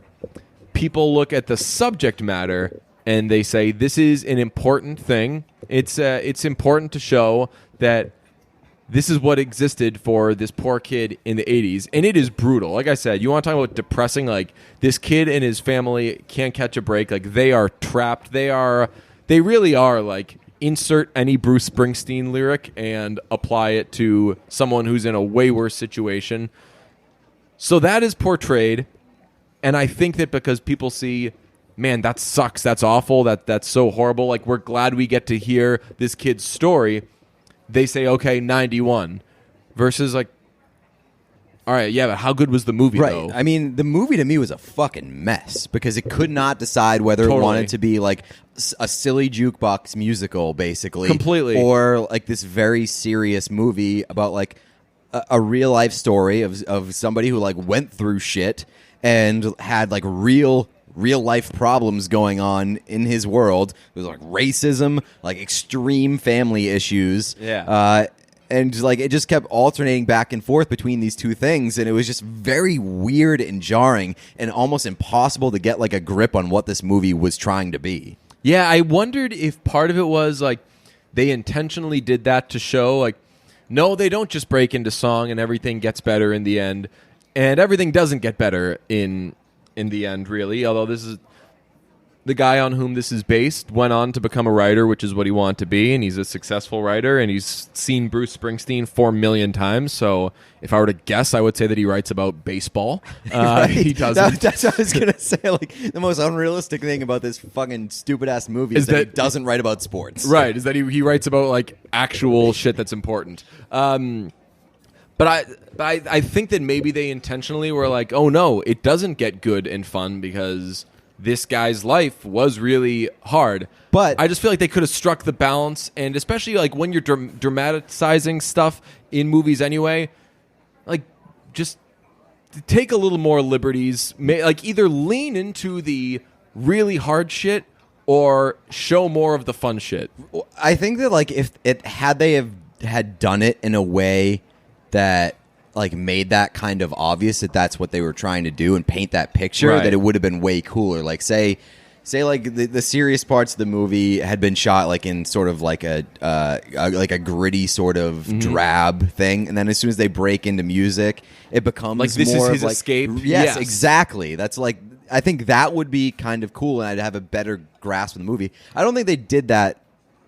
people look at the subject matter and they say this is an important thing. It's important to show that this is what existed for this poor kid in the 80s, and it is brutal. Like I said, you want to talk about depressing? This kid and his family can't catch a break. They are trapped. They really are insert any Bruce Springsteen lyric and apply it to someone who's in a way worse situation. So that is portrayed, and I think that because people see, man, that sucks, that's awful, that's so horrible, we're glad we get to hear this kid's story, they say, okay, 91. Versus all right, yeah, but how good was the movie, though? I mean, the movie to me was a fucking mess because it could not decide whether it wanted to be a silly jukebox musical, basically. Completely. Or this very serious movie about a real life story of somebody who went through shit and had real life problems going on in his world. It was racism, extreme family issues. Yeah. And it just kept alternating back and forth between these two things, and it was just very weird and jarring and almost impossible to get a grip on what this movie was trying to be. Yeah, I wondered if part of it was they intentionally did that to show no, they don't just break into song and everything gets better in the end, and everything doesn't get better in the end, really. Although this is the guy on whom this is based went on to become a writer, which is what he wanted to be, and he's a successful writer, and he's seen Bruce Springsteen 4 million times. So if I were to guess, I would say that he writes about baseball. Right? He doesn't. That's what I was gonna say. Like the most unrealistic thing about this fucking stupid ass movie is that he doesn't write about sports. Right, is that he writes about like actual shit that's important. But I think that maybe they intentionally were like, oh no, it doesn't get good and fun because this guy's life was really hard. But I just feel like they could have struck the balance, and especially like when you're dramatizing stuff in movies anyway, like just take a little more liberties. Like either lean into the really hard shit or show more of the fun shit. I think that like if it had done it in a way that like made that kind of obvious that that's what they were trying to do and paint that picture, right, that it would have been way cooler. Like say like the serious parts of the movie had been shot like in sort of like a gritty sort of drab thing, and then as soon as they break into music, it becomes like this more is his of like, escape. Yes, exactly. That's like I think that would be kind of cool, and I'd have a better grasp of the movie. I don't think they did that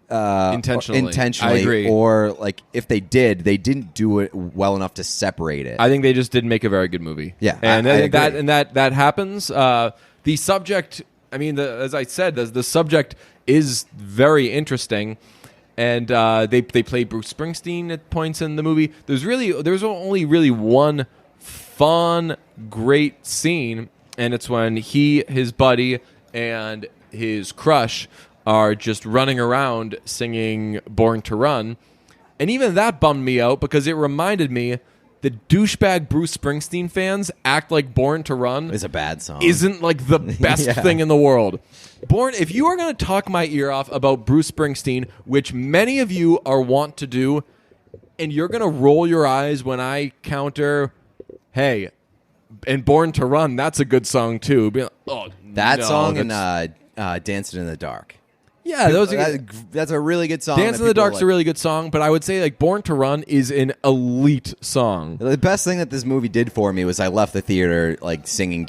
intentionally. I agree. Or like if they did, they didn't do it well enough to separate it. I think they just didn't make a very good movie. Yeah, and I that happens. The subject, I mean, as I said, the subject is very interesting, and they play Bruce Springsteen at points in the movie. There's only really one fun, great scene, and it's when his buddy, and his crush are just running around singing Born to Run. And even that bummed me out because it reminded me that douchebag Bruce Springsteen fans act like Born to Run is a bad song. Isn't like the best thing in the world. If you are going to talk my ear off about Bruce Springsteen, which many of you are wont to do, and you're going to roll your eyes when I counter, hey, and Born to Run, that's a good song too. Be like, oh, that no, song and Dancing in the Dark. Yeah, that's a really good song. Dance in the Dark's a really good song, but I would say like Born to Run is an elite song. The best thing that this movie did for me was I left the theater like singing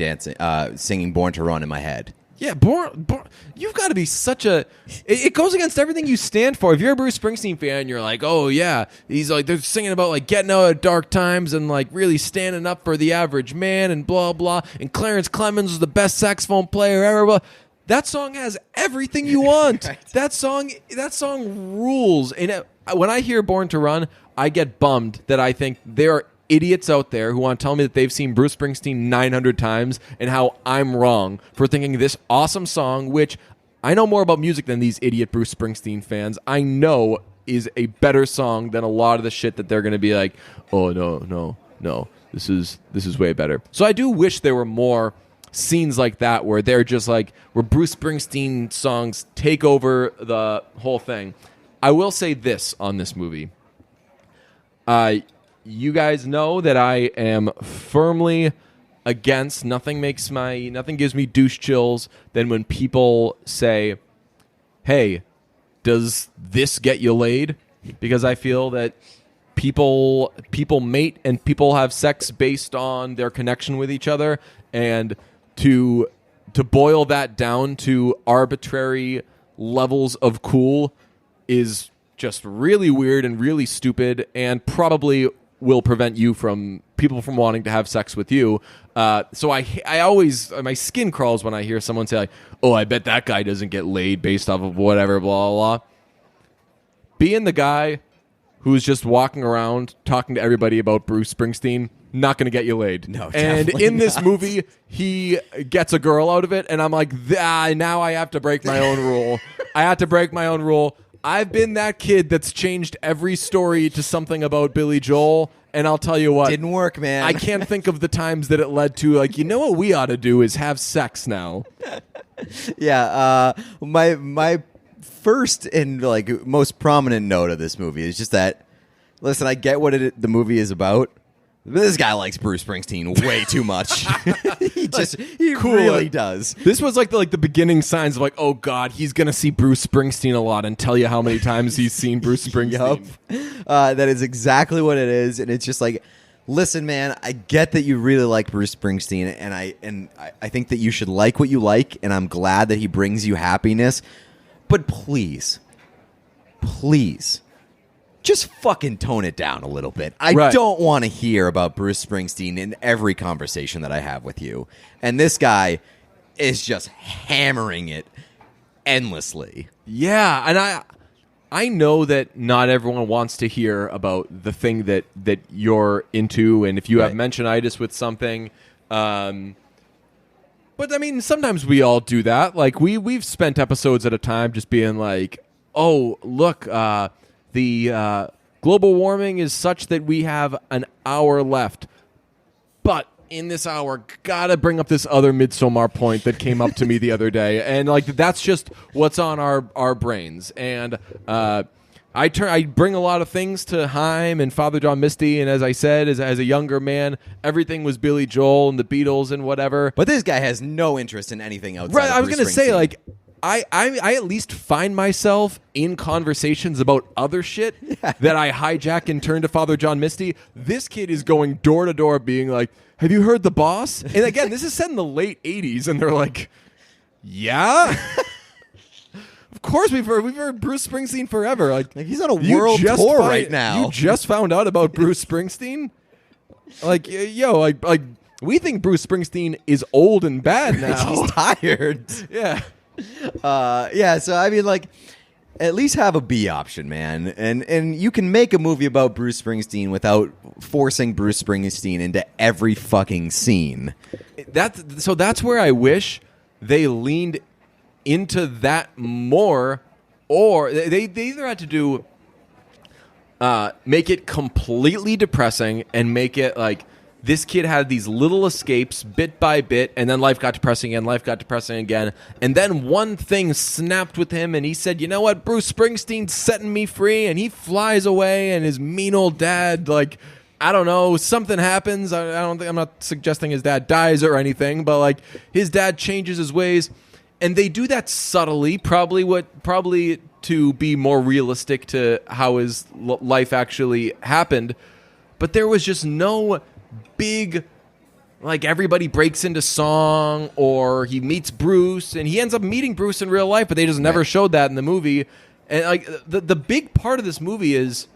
Born to Run in my head. Yeah, Born you've got to be such a... It goes against everything you stand for. If you're a Bruce Springsteen fan, you're like, oh yeah, he's like, they're singing about like getting out of dark times and like really standing up for the average man and blah, blah, and Clarence Clemens was the best saxophone player ever, blah. That song has everything you want. Right. That song rules. And when I hear Born to Run, I get bummed that I think there are idiots out there who want to tell me that they've seen Bruce Springsteen 900 times and how I'm wrong for thinking this awesome song, which I know more about music than these idiot Bruce Springsteen fans, I know is a better song than a lot of the shit that they're going to be like, oh, no, this is way better. So I do wish there were more scenes like that where they're just like where Bruce Springsteen songs take over the whole thing. I will say this on this movie. You guys know that I am firmly against nothing gives me douche chills than when people say, hey, does this get you laid? Because I feel that people mate and people have sex based on their connection with each other, and to boil that down to arbitrary levels of cool is just really weird and really stupid, and probably will prevent people from wanting to have sex with you. So I always, my skin crawls when I hear someone say like, oh, I bet that guy doesn't get laid based off of whatever, blah, blah, blah. Being the guy who's just walking around talking to everybody about Bruce Springsteen, not going to get you laid. No, and in this movie, he gets a girl out of it, and I'm like, now I have to break my own rule. I have to break my own rule. I've been that kid that's changed every story to something about Billy Joel, and I'll tell you what. Didn't work, man. I can't think of the times that it led to, like, you know what we ought to do is have sex now. Yeah, my first and like most prominent note of this movie is just that, listen, I get what the movie is about. This guy likes Bruce Springsteen way too much. he really does. This was like the beginning signs of like, oh God, he's gonna see Bruce Springsteen a lot and tell you how many times he's seen Bruce Springsteen. That is exactly what it is, and it's just like Listen, man, I get that you really like Bruce Springsteen, and I think that you should like what you like, and I'm glad that he brings you happiness. But please, just fucking tone it down a little bit. I don't want to hear about Bruce Springsteen in every conversation that I have with you. And this guy is just hammering it endlessly. Yeah, and I know that not everyone wants to hear about the thing that you're into, and if you have mentionitis with something. But I mean, sometimes we all do that. Like we've spent episodes at a time just being like, "Oh, look, the global warming is such that we have an hour left." But in this hour, gotta bring up this other Midsommar point that came up to me the other day, and like that's just what's on our brains. And I bring a lot of things to Haim and Father John Misty, and as I said, as a younger man, everything was Billy Joel and the Beatles and whatever. But this guy has no interest in anything outside. Right, of I was Bruce gonna say, Springsteen. like, I at least find myself in conversations about other shit that I hijack and turn to Father John Misty. This kid is going door to door being like, "Have you heard The Boss?" And again, this is set in the late 80s, and they're like, "Yeah." Of course we've heard Bruce Springsteen forever. Like he's on a world tour right now. You just found out about Bruce Springsteen? Like, yo, like we think Bruce Springsteen is old and bad now. He's tired. Yeah. Yeah, so I mean, like, at least have a B option, man. And you can make a movie about Bruce Springsteen without forcing Bruce Springsteen into every fucking scene. That's where I wish they leaned into that more, or they either had to do make it completely depressing and make it like this kid had these little escapes bit by bit, and then life got depressing again, and then one thing snapped with him, and he said, "You know what? Bruce Springsteen's setting me free," and he flies away, and his mean old dad, like, I don't know, something happens. I'm not suggesting his dad dies or anything, but like his dad changes his ways, and they do that subtly, probably to be more realistic to how his life actually happened. But there was just no big, like, everybody breaks into song, or he meets Bruce, and he ends up meeting Bruce in real life, but they just never showed that in the movie. And like the big part of this movie is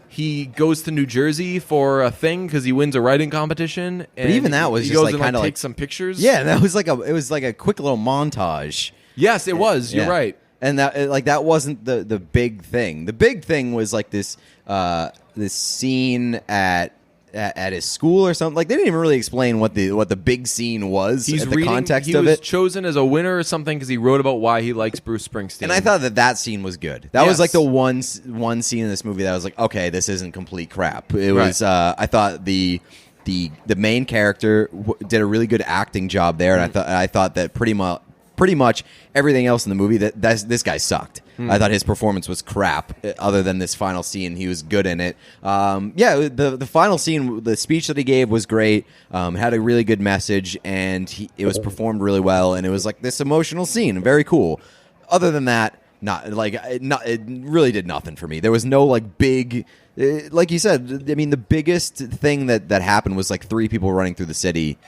he goes to New Jersey for a thing because he wins a writing competition. And but even that was he just goes like and kind of takes some pictures. Yeah, that was like a quick little montage. Yes, it was. You're right. And that wasn't the big thing. The big thing was like this scene at his school or something. Like, they didn't even really explain what the big scene was. He's at the reading, context he of was it. chosen as a winner or something because he wrote about why he likes Bruce Springsteen. And I thought that scene was good. That was Yes. like the one scene in this movie that I was like, okay, this isn't complete crap. It was. I thought the main character did a really good acting job there, and I thought that pretty much everything else in the movie this guy sucked. I thought his performance was crap. Other than this final scene, he was good in it. The final scene, the speech that he gave was great. Had a really good message, and it was performed really well. And it was like this emotional scene, very cool. Other than that, it really did nothing for me. There was no like big, like you said. I mean, the biggest thing that happened was like 3 people running through the city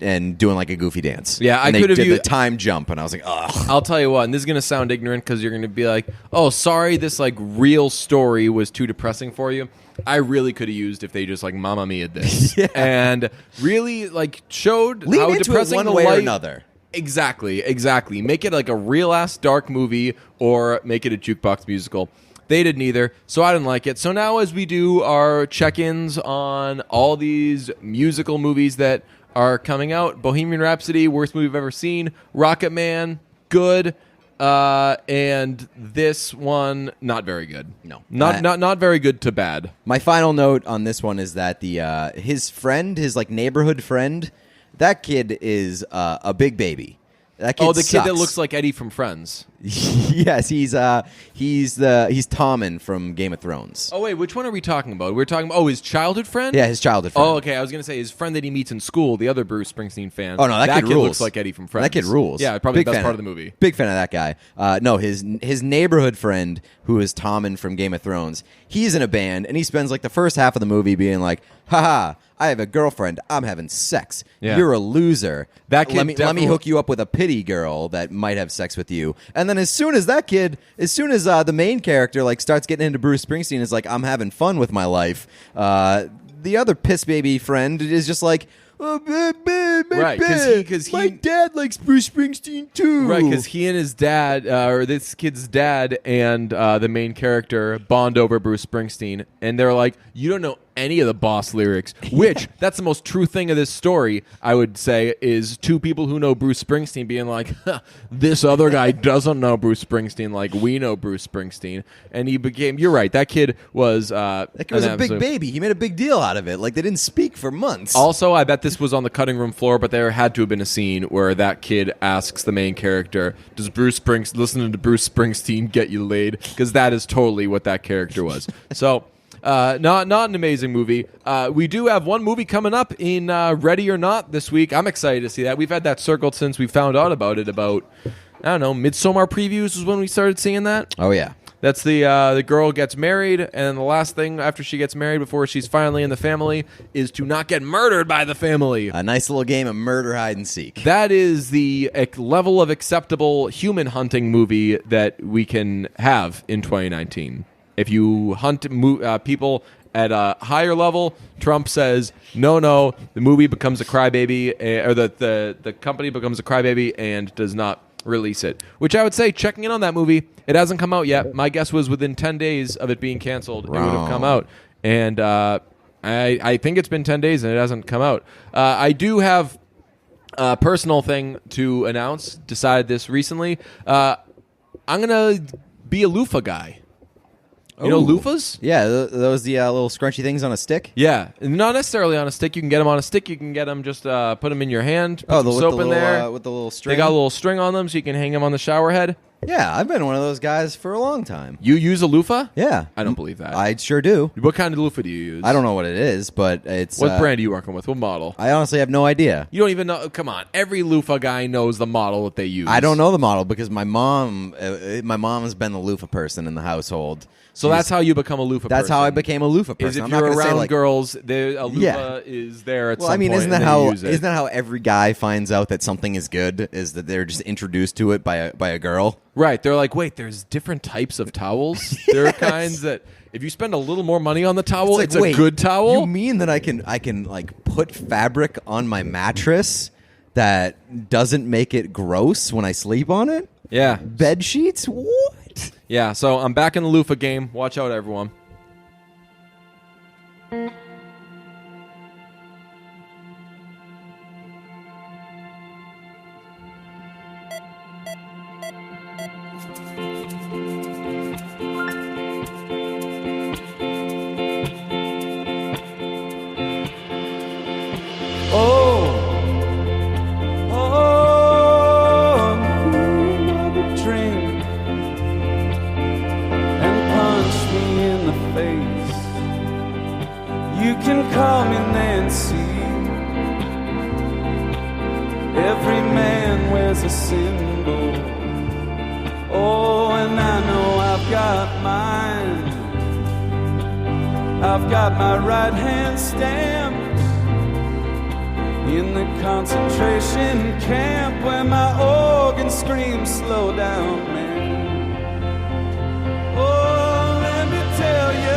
and doing like a goofy dance. Yeah, and I they could have did used the time jump, and I was like, ugh. I'll tell you what, and this is going to sound ignorant because you're going to be like, "Oh, sorry, this like real story was too depressing for you." I really could have used if they just like Mamma Mia'd this and really like showed Lean how into depressing it the one way or life- another. Exactly. Make it like a real ass dark movie, or make it a jukebox musical. They did neither, so I didn't like it. So now, as we do our check-ins on all these musical movies that are coming out, Bohemian Rhapsody, worst movie I've ever seen. Rocket Man, good. And this one, not very good. No. Not very good to bad. My final note on this one is that his friend, his like neighborhood friend, that kid is a big baby. That kid The sucks. kid that looks like Eddie from Friends. Yes, he's Tommen from Game of Thrones. Oh, wait, which one are we talking about? We're talking about, his childhood friend? Yeah, his childhood friend. Oh, okay, I was going to say his friend that he meets in school, the other Bruce Springsteen fan. Oh, no, that kid rules. Looks like Eddie from Friends. That kid rules. Yeah, probably Big the best fan part of the movie. Big fan of that guy. No, his neighborhood friend, who is Tommen from Game of Thrones, he's in a band, and he spends like the first half of the movie being like, haha, I have a girlfriend. I'm having sex. Yeah. You're a loser. That kid let me definitely- hook you up with a pity girl that might have sex with you. And then as soon as the main character like starts getting into Bruce Springsteen, is like, I'm having fun with my life. The other piss baby friend is just like, oh, Right, because my dad likes Bruce Springsteen too. Right, because he and his dad, or this kid's dad, and the main character bond over Bruce Springsteen, and they're like, you don't know any of the Boss lyrics, which that's the most true thing of this story, I would say, is two people who know Bruce Springsteen being like, this other guy doesn't know Bruce Springsteen like we know Bruce Springsteen, and you're right, that kid was a big baby. He made a big deal out of it. Like, they didn't speak for months. Also, I bet this was on the cutting room floor, but there had to have been a scene where that kid asks the main character, does listening to Bruce Springsteen get you laid? Because that is totally what that character was. So, not an amazing movie. We do have one movie coming up in Ready or Not this week. I'm excited to see that. We've had that circled since we found out about it about, I don't know, Midsommar previews was when we started seeing that. Oh, yeah. That's the girl gets married, and the last thing after she gets married, before she's finally in the family, is to not get murdered by the family. A nice little game of murder hide and seek. That is the level of acceptable human hunting movie that we can have in 2019. If you hunt people at a higher level, Trump says, no, the movie becomes a crybaby, or the company becomes a crybaby and does not release it. Which I would say, checking in on that movie, it hasn't come out yet. My guess was within 10 days of it being canceled, it would have come out. And I think it's been 10 days and it hasn't come out. I do have a personal thing to announce. Decided this recently. I'm going to be a loofah guy. You know loofahs? Yeah, those the little scrunchy things on a stick. Yeah, not necessarily on a stick. You can get them on a stick. You can get them just put them in your hand. Put some soap in there with the little string. They got a little string on them, so you can hang them on the shower head. Yeah, I've been one of those guys for a long time. You use a loofah? Yeah, I don't believe that. I sure do. What kind of loofah do you use? I don't know what it is, but it's what brand are you working with? What model? I honestly have no idea. You don't even know. Come on, every loofah guy knows the model that they use. I don't know the model because my mom has been the loofah person in the household. So that's how you become a loofah person. That's how I became a loofah person. Is if I'm you're not gonna around say, like, girls, a loofah is there at some point. isn't that isn't that how every guy finds out that something is good? Is that they're just introduced to it by a girl? Right. They're like, wait, there's different types of towels. There are kinds that if you spend a little more money on the towel, it's a good towel. You mean that I can like put fabric on my mattress that doesn't make it gross when I sleep on it? Yeah. Bed sheets? What? Yeah, so I'm back in the loofah game. Watch out, everyone. You can call me Nancy. Every man wears a symbol. Oh, and I know I've got mine. I've got my right hand stamped in the concentration camp where my organ screams, slow down, man. Oh, let me tell you.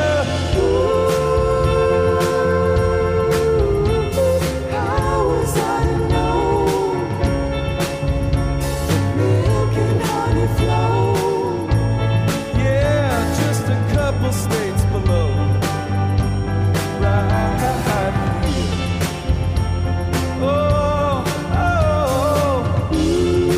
States below, right here. Oh, oh, ooh.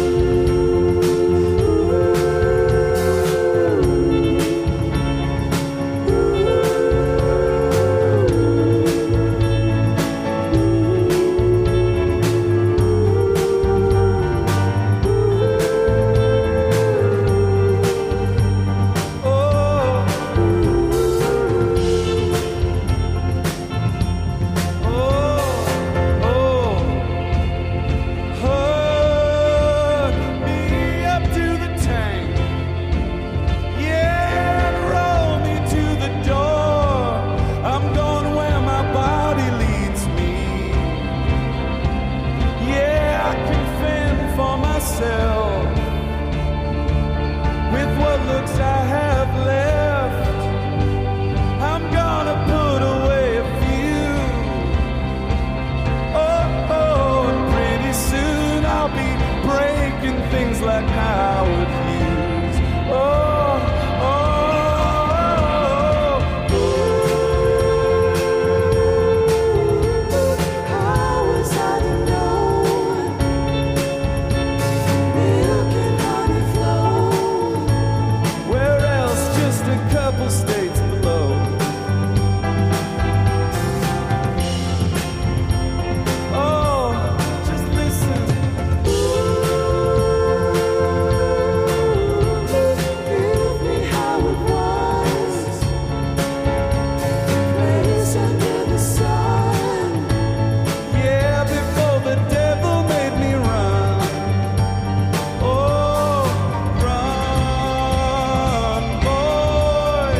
what looks I have left. I'm gonna put away a few. Oh, and pretty soon I'll be breaking things like Howard Hughes. How was I to know milk and honey flow? Where else? Just a couple states below. Oh, just listen. Give me how it was. Place under the sun. Yeah, before the devil made me run. Oh, run, boy,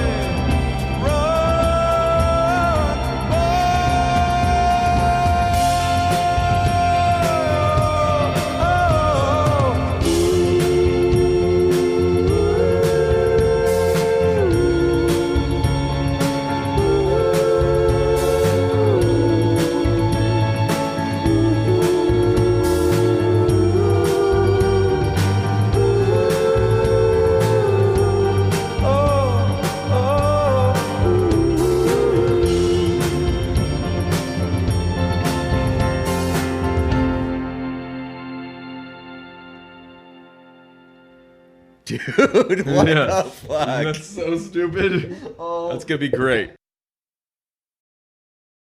Dude, what Yeah. the fuck? That's so stupid. That's gonna be great.